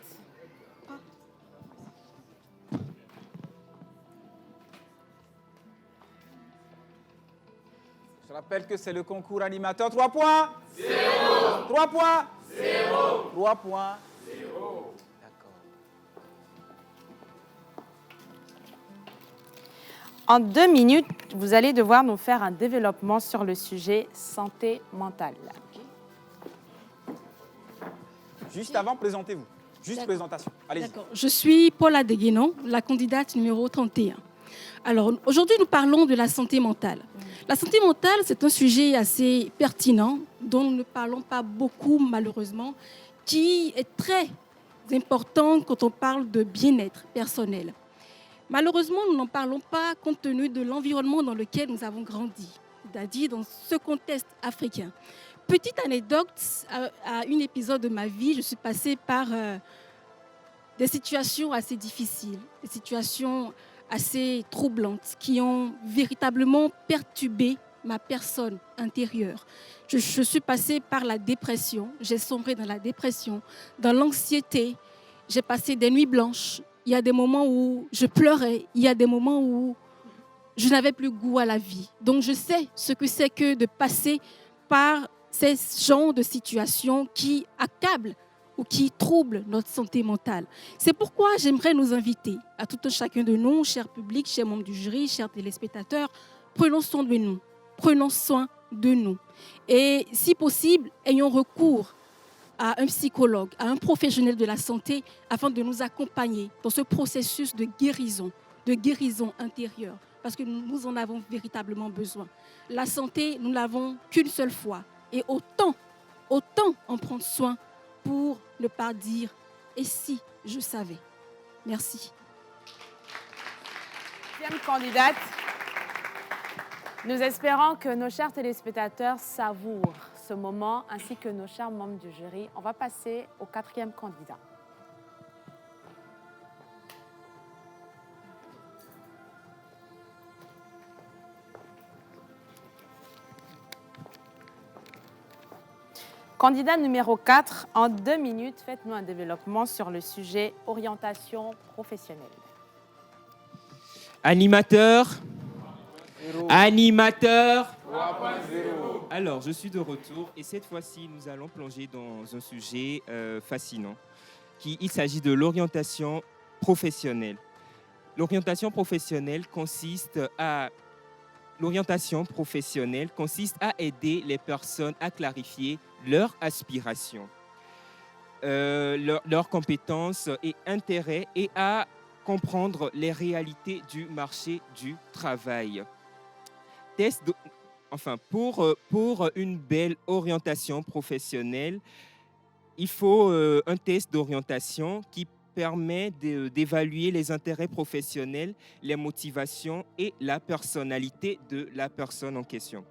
Je rappelle que c'est le concours animateur. 3 points. 0. 3 points. 0. 3 points. 0. D'accord. En 2 minutes, vous allez devoir nous faire un développement sur le sujet santé mentale. Juste avant, présentez-vous. Juste présentation. Allez-y. D'accord. Je suis Paula Deguénon, la candidate numéro 31. Alors, aujourd'hui, nous parlons de la santé mentale. La santé mentale, c'est un sujet assez pertinent, dont nous ne parlons pas beaucoup, malheureusement, qui est très important quand on parle de bien-être personnel. Malheureusement, nous n'en parlons pas compte tenu de l'environnement dans lequel nous avons grandi, c'est-à-dire dans ce contexte africain. Petite anecdote, à un épisode de ma vie, je suis passée par des situations assez difficiles, des situations assez troublantes qui ont véritablement perturbé ma personne intérieure. Je suis passée par la dépression, j'ai sombré dans la dépression, dans l'anxiété, j'ai passé des nuits blanches. Il y a des moments où je pleurais, il y a des moments où je n'avais plus goût à la vie. Donc je sais ce que c'est que de passer par ces genres de situations qui accablent ou qui troublent notre santé mentale. C'est pourquoi j'aimerais nous inviter, à tout un chacun de nous, chers publics, chers membres du jury, chers téléspectateurs, prenons soin de nous, prenons soin de nous. Et si possible, ayons recours à un psychologue, à un professionnel de la santé, afin de nous accompagner dans ce processus de guérison intérieure, parce que nous en avons véritablement besoin. La santé, nous l'avons qu'une seule fois, et autant en prendre soin pour ne pas dire « et si je savais ». Merci. Deuxième candidate. Nous espérons que nos chers téléspectateurs savourent ce moment, ainsi que nos chers membres du jury. On va passer au 4e candidat. Candidat numéro 4, en 2 minutes, faites-nous un développement sur le sujet orientation professionnelle. Animateur. 0. Animateur. 3.0. Alors, je suis de retour et cette fois-ci, nous allons plonger dans un sujet fascinant. Il s'agit de l'orientation professionnelle. L'orientation professionnelle consiste à aider les personnes à clarifier leurs aspirations, leurs compétences et intérêts et à comprendre les réalités du marché du travail. Pour une belle orientation professionnelle, il faut un test d'orientation qui permet d'évaluer les intérêts professionnels, les motivations et la personnalité de la personne en question.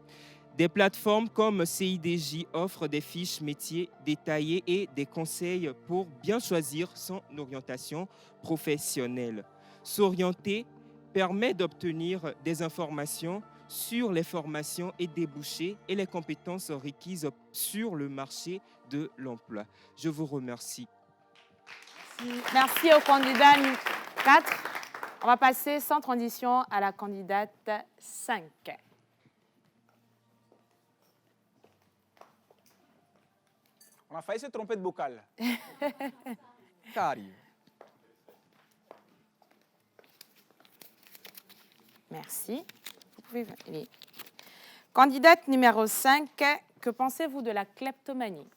Des plateformes comme CIDJ offrent des fiches métiers détaillées et des conseils pour bien choisir son orientation professionnelle. S'orienter permet d'obtenir des informations sur les formations et débouchés et les compétences requises sur le marché de l'emploi. Je vous remercie. Merci au candidat 4. On va passer sans transition à la candidate 5. On a failli se tromper de bocal. Ça arrive. Merci. Vous pouvez aller. Candidate numéro 5, que pensez-vous de la kleptomanie?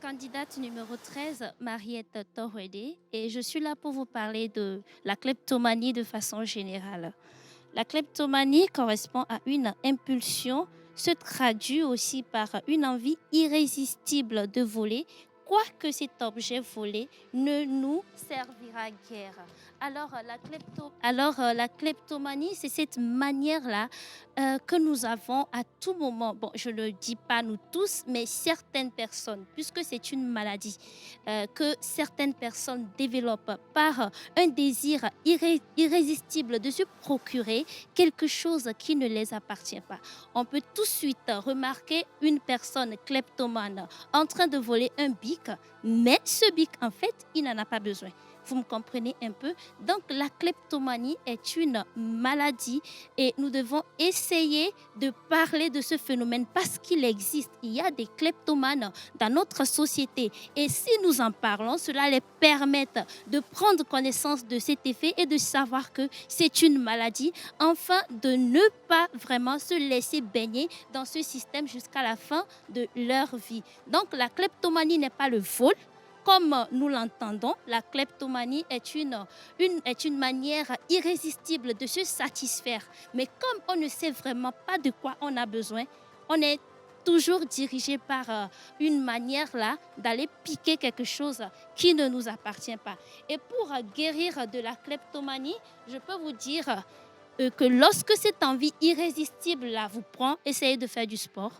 Candidate numéro 13, Mariette Torwede, et je suis là pour vous parler de la kleptomanie de façon générale. La kleptomanie correspond à une impulsion, se traduit aussi par une envie irrésistible de voler, quoique cet objet volé ne nous servira guère. Alors, la kleptomanie, c'est cette manière-là que nous avons à tout moment. Bon, je ne dis pas nous tous, mais certaines personnes, puisque c'est une maladie que certaines personnes développent par un désir irrésistible de se procurer quelque chose qui ne les appartient pas. On peut tout de suite remarquer une personne kleptomane en train de voler un bic, mais ce bic, en fait, il n'en a pas besoin. Vous me comprenez un peu? Donc, la kleptomanie est une maladie et nous devons essayer de parler de ce phénomène parce qu'il existe. Il y a des kleptomanes dans notre société et si nous en parlons, cela les permet de prendre connaissance de cet effet et de savoir que c'est une maladie, afin de ne pas vraiment se laisser baigner dans ce système jusqu'à la fin de leur vie. Donc, la kleptomanie n'est pas le vol. Comme nous l'entendons, la kleptomanie est une manière irrésistible de se satisfaire. Mais comme on ne sait vraiment pas de quoi on a besoin, on est toujours dirigé par une manière là d'aller piquer quelque chose qui ne nous appartient pas. Et pour guérir de la kleptomanie, je peux vous dire que lorsque cette envie irrésistible là vous prend, essayez de faire du sport,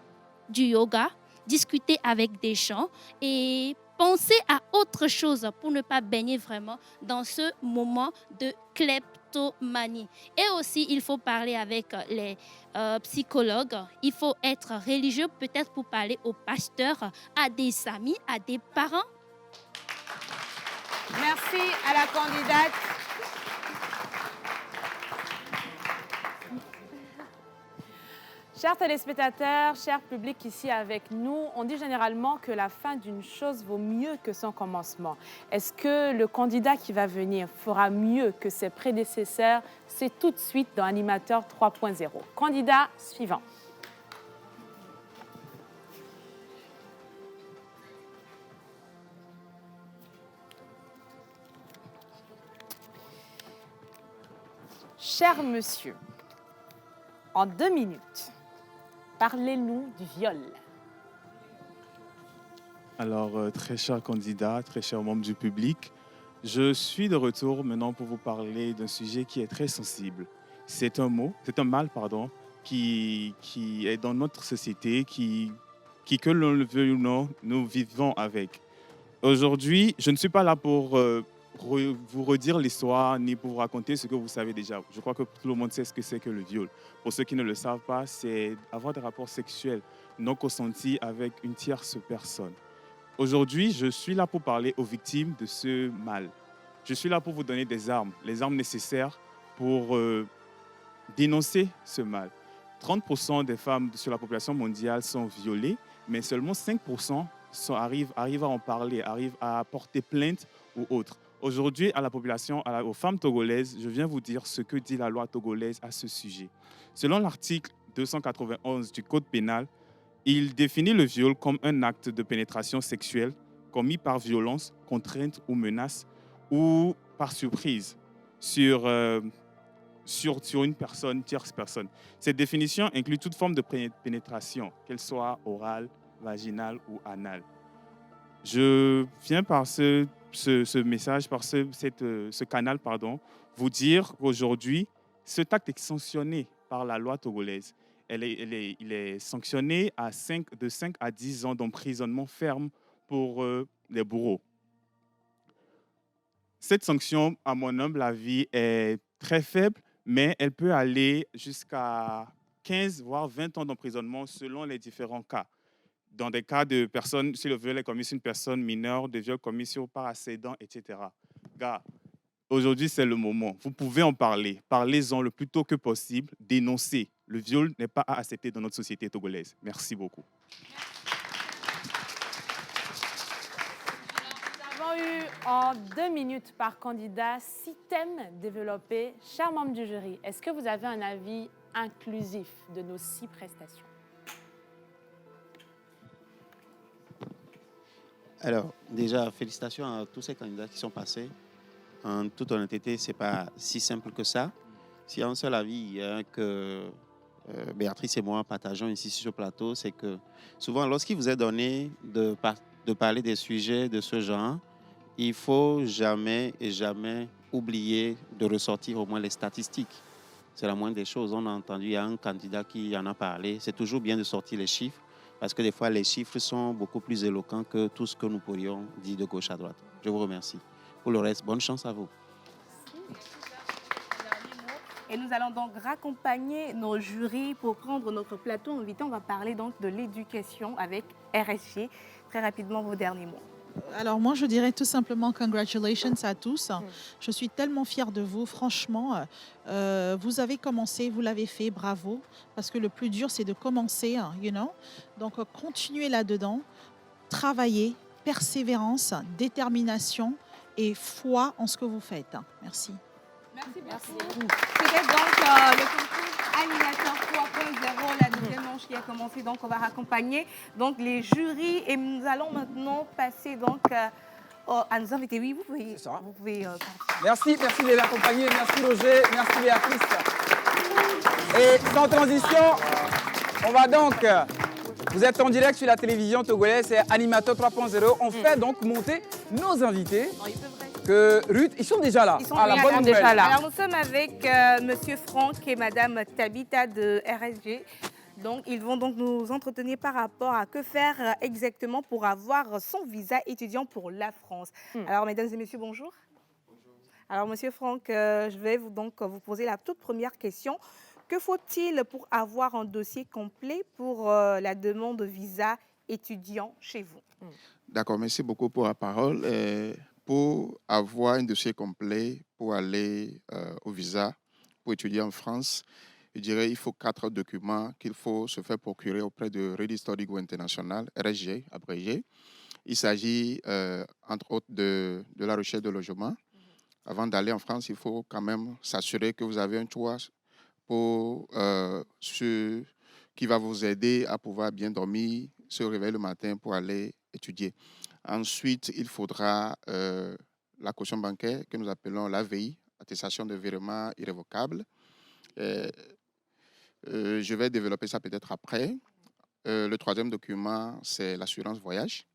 du yoga, discuter avec des gens et pensez à autre chose pour ne pas baigner vraiment dans ce moment de kleptomanie. Et aussi, il faut parler avec les psychologues. Il faut être religieux peut-être pour parler aux pasteurs, à des amis, à des parents. Merci à la candidate. Chers téléspectateurs, chers publics ici avec nous, on dit généralement que la fin d'une chose vaut mieux que son commencement. Est-ce que le candidat qui va venir fera mieux que ses prédécesseurs? C'est tout de suite dans Animateur 3.0. Candidat suivant. Cher monsieur, en 2 minutes, parlez-nous du viol. Alors, très cher candidat, très cher membre du public, je suis de retour maintenant pour vous parler d'un sujet qui est très sensible. C'est un mal, qui est dans notre société, qui que l'on le veuille ou non, nous vivons avec. Aujourd'hui, je ne suis pas là pour vous redire l'histoire ni pour vous raconter ce que vous savez déjà. Je crois que tout le monde sait ce que c'est que le viol. Pour ceux qui ne le savent pas, c'est avoir des rapports sexuels non consentis avec une tierce personne. Aujourd'hui, je suis là pour parler aux victimes de ce mal. Je suis là pour vous donner des armes, les armes nécessaires pour dénoncer ce mal. 30% des femmes sur la population mondiale sont violées, mais seulement 5% arrivent à en parler, arrivent à porter plainte ou autre. Aujourd'hui, à la population, aux femmes togolaises, je viens vous dire ce que dit la loi togolaise à ce sujet. Selon l'article 291 du Code pénal, il définit le viol comme un acte de pénétration sexuelle commis par violence, contrainte ou menace ou par surprise sur une personne, tierce personne. Cette définition inclut toute forme de pénétration, qu'elle soit orale, vaginale ou anale. Je viens par ce message, par ce canal, vous dire qu'aujourd'hui, cet acte est sanctionné par la loi togolaise. il est sanctionné de 5 à 10 ans d'emprisonnement ferme pour les bourreaux. Cette sanction, à mon humble avis, est très faible, mais elle peut aller jusqu'à 15 voire 20 ans d'emprisonnement selon les différents cas. Dans des cas de personnes, si le viol est commis sur une personne mineure, de viol commis sur par ascendant, etc. Gars, aujourd'hui, c'est le moment. Vous pouvez en parler. Parlez-en le plus tôt que possible. Dénoncez. Le viol n'est pas à accepter dans notre société togolaise. Merci beaucoup. Nous avons eu en 2 minutes par candidat 6 thèmes développés. Chers membres du jury, est-ce que vous avez un avis inclusif de nos 6 prestations? Alors, déjà, félicitations à tous ces candidats qui sont passés. En toute honnêteté, ce n'est pas si simple que ça. S'il y a un seul avis que Béatrice et moi partageons ici sur ce plateau, c'est que souvent, lorsqu'il vous est donné de parler des sujets de ce genre, il ne faut jamais et jamais oublier de ressortir au moins les statistiques. C'est la moindre des choses. On a entendu, il y a un candidat qui en a parlé. C'est toujours bien de sortir les chiffres, parce que des fois, les chiffres sont beaucoup plus éloquents que tout ce que nous pourrions dire de gauche à droite. Je vous remercie. Pour le reste, bonne chance à vous. Et nous allons donc raccompagner nos jurys pour prendre notre plateau invité. On va parler donc de l'éducation avec RSG. Très rapidement, vos derniers mots. Alors moi, je dirais tout simplement congratulations à tous. Je suis tellement fière de vous, franchement. Vous avez commencé, vous l'avez fait, bravo. Parce que le plus dur, c'est de commencer, you know. Donc continuez là-dedans, travaillez, persévérance, détermination et foi en ce que vous faites. Merci. Merci beaucoup. C'était donc le concours animateur 3.0, la deuxième manche qui a commencé. Donc, on va raccompagner donc, les jurys et nous allons maintenant passer donc, à nos invités. Oui, vous pouvez Merci de les accompagner. Merci Roger, merci Béatrice. Et sans transition, on va donc... Vous êtes en direct sur la télévision togolaise, c'est Animateur 3.0. On fait donc monter nos invités. Que Ruth, ils sont déjà là. Ils sont la bonne déjà nouvelle. là. Alors, nous sommes avec Monsieur Franck et Madame Tabitha de RSG. Donc, ils vont donc nous entretenir par rapport à que faire exactement pour avoir son visa étudiant pour la France. Alors, mesdames et messieurs, bonjour. Alors, Monsieur Franck, je vais vous poser la toute première question. Que faut-il pour avoir un dossier complet pour la demande de visa étudiant chez vous? D'accord, merci beaucoup pour la parole. Pour avoir un dossier complet pour aller au visa, pour étudier en France, je dirais qu'il faut 4 documents qu'il faut se faire procurer auprès de Ready Study Go International, RSG, abrégé. Il s'agit, entre autres, de la recherche de logement. Avant d'aller en France, il faut quand même s'assurer que vous avez un toit pour qui va vous aider à pouvoir bien dormir, se réveiller le matin pour aller étudier. Ensuite, il faudra la caution bancaire que nous appelons l'AVI, attestation de virement irrévocable. Je vais développer ça peut-être après. Le troisième document, c'est l'assurance voyage.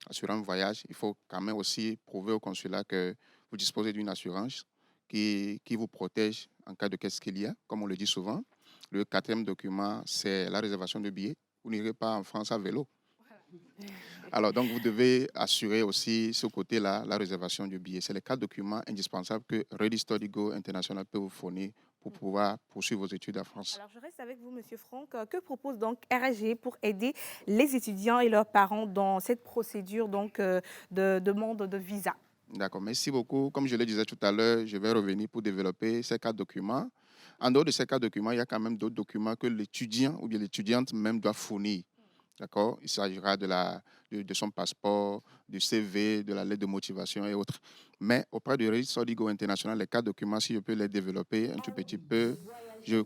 Assurance voyage, il faut quand même aussi prouver au consulat que vous disposez d'une assurance qui vous protège en cas de qu'est-ce qu'il y a, comme on le dit souvent. Le quatrième document, c'est la réservation de billets. Vous n'irez pas en France à vélo. Alors, donc, vous devez assurer aussi ce côté-là, la réservation du billet. C'est les 4 documents indispensables que Ready Study Go International peut vous fournir pour pouvoir poursuivre vos études en France. Alors, je reste avec vous, Monsieur Franck. Que propose donc RSG pour aider les étudiants et leurs parents dans cette procédure donc, de demande de visa? D'accord, merci beaucoup. Comme je le disais tout à l'heure, je vais revenir pour développer ces 4 documents. En dehors de ces 4 documents, il y a quand même d'autres documents que l'étudiant ou bien l'étudiante même doit fournir. D'accord? Il s'agira de son passeport, du CV, de la lettre de motivation et autres. Mais auprès du Ready Study Go International, les 4 documents, si je peux les développer un tout petit peu, je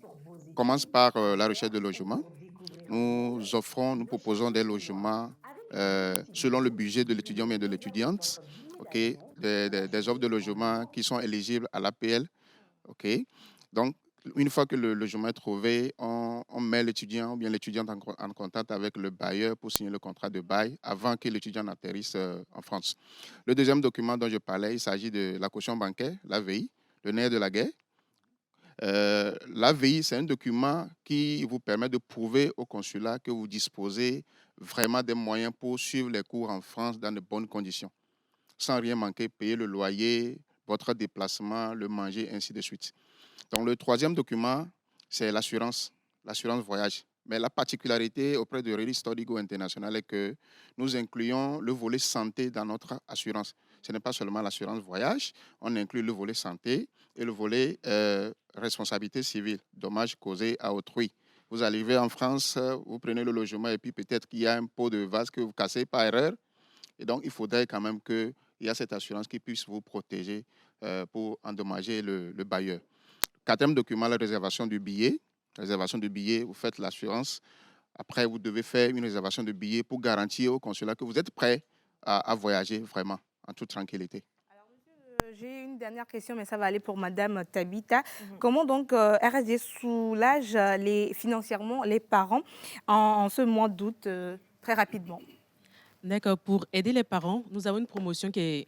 commence par la recherche de logement. Nous proposons des logements selon le budget de l'étudiant et de l'étudiante. Okay? Des offres de logement qui sont éligibles à l'APL. Okay? Donc, une fois que le logement est trouvé, on met l'étudiant ou bien l'étudiante en contact avec le bailleur pour signer le contrat de bail avant que l'étudiant n'atterrisse en France. Le deuxième document dont je parlais, il s'agit de la caution bancaire, l'AVI, le nerf de la guerre. L'AVI, c'est un document qui vous permet de prouver au consulat que vous disposez vraiment des moyens pour suivre les cours en France dans de bonnes conditions, sans rien manquer, payer le loyer, votre déplacement, le manger, ainsi de suite. Donc, le troisième document, c'est l'assurance voyage. Mais la particularité auprès de Release Study Go International est que nous incluons le volet santé dans notre assurance. Ce n'est pas seulement l'assurance voyage, on inclut le volet santé et le volet responsabilité civile, dommages causés à autrui. Vous arrivez en France, vous prenez le logement et puis peut-être qu'il y a un pot de vase que vous cassez par erreur. Et donc, il faudrait quand même qu'il y ait cette assurance qui puisse vous protéger pour endommager le bailleur. Quatrième document, la réservation du billet. Réservation de billet, vous faites l'assurance. Après, vous devez faire une réservation de billet pour garantir au consulat que vous êtes prêt à voyager vraiment en toute tranquillité. Alors, monsieur, j'ai une dernière question, mais ça va aller pour Madame Tabita. Comment donc RSG soulage financièrement les parents en ce mois d'août, très rapidement? D'accord. Pour aider les parents, nous avons une promotion qui est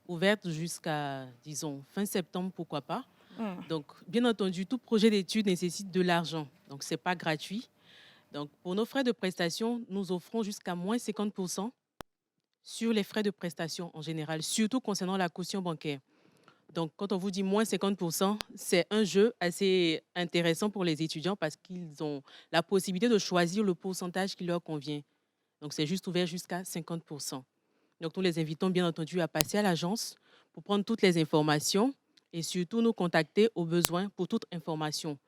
ouverte jusqu'à, disons, fin septembre, pourquoi pas. Donc, bien entendu, tout projet d'études nécessite de l'argent. Donc, ce n'est pas gratuit. Donc, pour nos frais de prestation, nous offrons jusqu'à moins 50% sur les frais de prestation en général, surtout concernant la caution bancaire. Donc, quand on vous dit moins 50%, c'est un jeu assez intéressant pour les étudiants parce qu'ils ont la possibilité de choisir le pourcentage qui leur convient. Donc, c'est juste ouvert jusqu'à 50%. Donc, nous les invitons bien entendu à passer à l'agence pour prendre toutes les informations et surtout nous contacter au besoin pour toute information.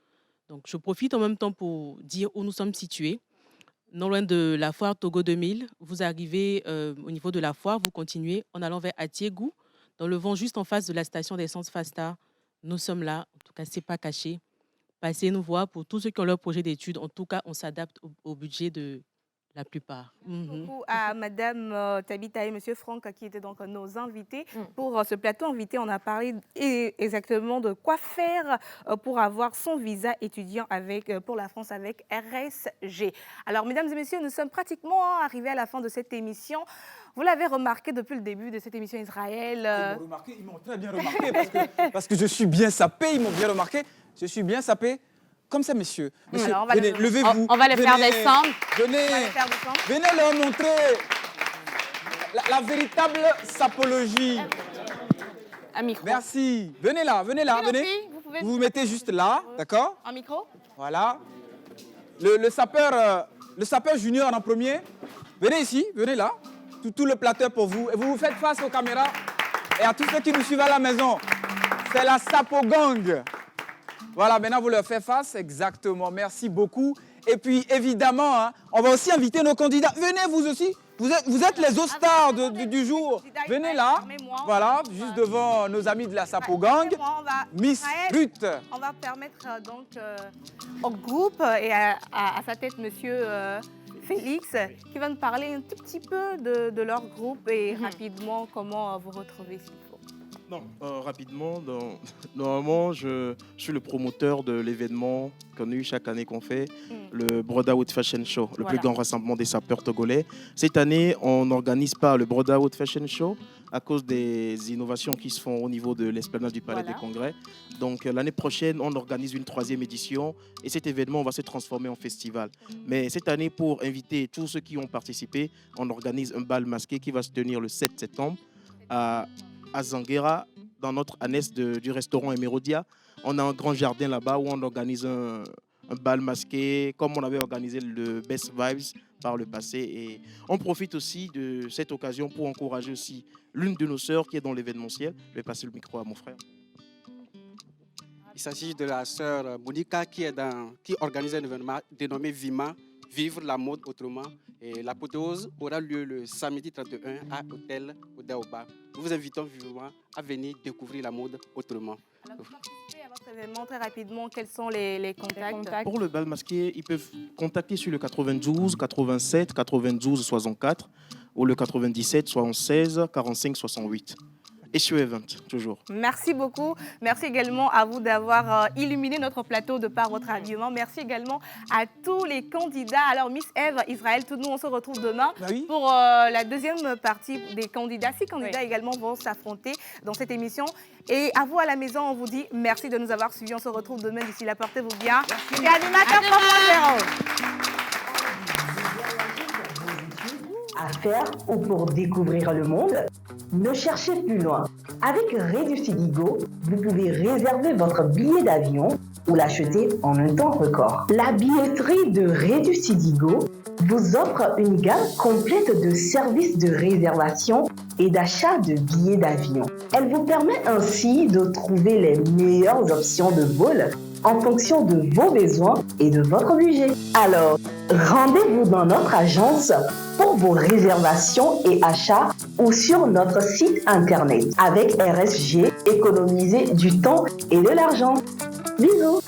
Donc, je profite en même temps pour dire où nous sommes situés. Non loin de la foire Togo 2000, vous arrivez au niveau de la foire, vous continuez en allant vers Atiégou, dans le vent juste en face de la station d'essence Fasta. Nous sommes là, en tout cas, ce n'est pas caché. Passez nous voir pour tous ceux qui ont leur projet d'études. En tout cas, on s'adapte au budget de la plupart. Merci beaucoup à Madame Tabita et Monsieur Franck qui étaient donc nos invités. Pour ce plateau invité, on a parlé exactement de quoi faire pour avoir son visa étudiant pour la France avec RSG. Alors, mesdames et messieurs, nous sommes pratiquement arrivés à la fin de cette émission. Vous l'avez remarqué depuis le début de cette émission Israël. Ils m'ont très bien remarqué parce que je suis bien sapé, ils m'ont bien remarqué. Je suis bien sapé. Comme ça, messieurs. Alors, venez, levez-vous. On va les faire descendre. Venez leur montrer la véritable sapologie. Un micro. Merci. Venez là, venez. Vous vous mettez juste là, d'accord? Un micro. Voilà. Le sapeur junior en premier. Venez ici, venez là. Tout le plateau pour vous. Et vous vous faites face aux caméras. Et à tous ceux qui nous suivent à la maison, c'est la Sapo Gang. Voilà, maintenant vous leur faites face, exactement. Merci beaucoup. Et puis évidemment, hein, on va aussi inviter nos candidats. Venez vous aussi, vous êtes les stars du jour. Venez là, voilà, juste devant nos amis de la Sapo Gang. Miss Ruth. On va permettre donc au groupe et à sa tête, monsieur Félix, qui va nous parler un tout petit peu de leur groupe et rapidement comment vous retrouvez s'il faut. Non, rapidement, normalement, je suis le promoteur de l'événement qu'on a eu chaque année qu'on fait, le Brotherhood Fashion Show, le plus grand rassemblement des sapeurs togolais. Cette année, on n'organise pas le Brotherhood Fashion Show à cause des innovations qui se font au niveau de l'esplanade du Palais des Congrès. Donc l'année prochaine, on organise une 3e édition et cet événement va se transformer en festival. Mais cette année, pour inviter tous ceux qui ont participé, on organise un bal masqué qui va se tenir le 7 septembre à Zanguera, dans notre annexe du restaurant Emerodia. On a un grand jardin là-bas où on organise un bal masqué, comme on avait organisé le Best Vibes par le passé. Et on profite aussi de cette occasion pour encourager aussi l'une de nos sœurs qui est dans l'événementiel. Je vais passer le micro à mon frère. Il s'agit de la sœur Monica qui organise un événement dénommé VIMA, Vivre la mode autrement. Et l'apothéose aura lieu le samedi 31 à Hôtel Odaoba. Nous vous invitons vivement à venir découvrir la mode autrement. Alors, pour participer à votre événement, très rapidement, quels sont les contacts? Pour le bal masqué, ils peuvent contacter sur le 92 87 92 64 ou le 97 76 45 68. Issue Event, toujours. Merci beaucoup. Merci également à vous d'avoir illuminé notre plateau de par votre habillement. Merci également à tous les candidats. Alors, Miss Eve, Israël, tout nous, on se retrouve demain pour la deuxième partie des candidats. 6 candidats également vont s'affronter dans cette émission. Et à vous à la maison, on vous dit merci de nous avoir suivis. On se retrouve demain. D'ici là, portez-vous bien. C'était Animateur 3.0. À faire ou pour découvrir le monde, ne cherchez plus loin. Avec Reducidigo, vous pouvez réserver votre billet d'avion ou l'acheter en un temps record. La billetterie de Reducidigo vous offre une gamme complète de services de réservation et d'achat de billets d'avion. Elle vous permet ainsi de trouver les meilleures options de vol en fonction de vos besoins et de votre budget. Alors, rendez-vous dans notre agence pour vos réservations et achats ou sur notre site internet. Avec RSG, économisez du temps et de l'argent. Bisous!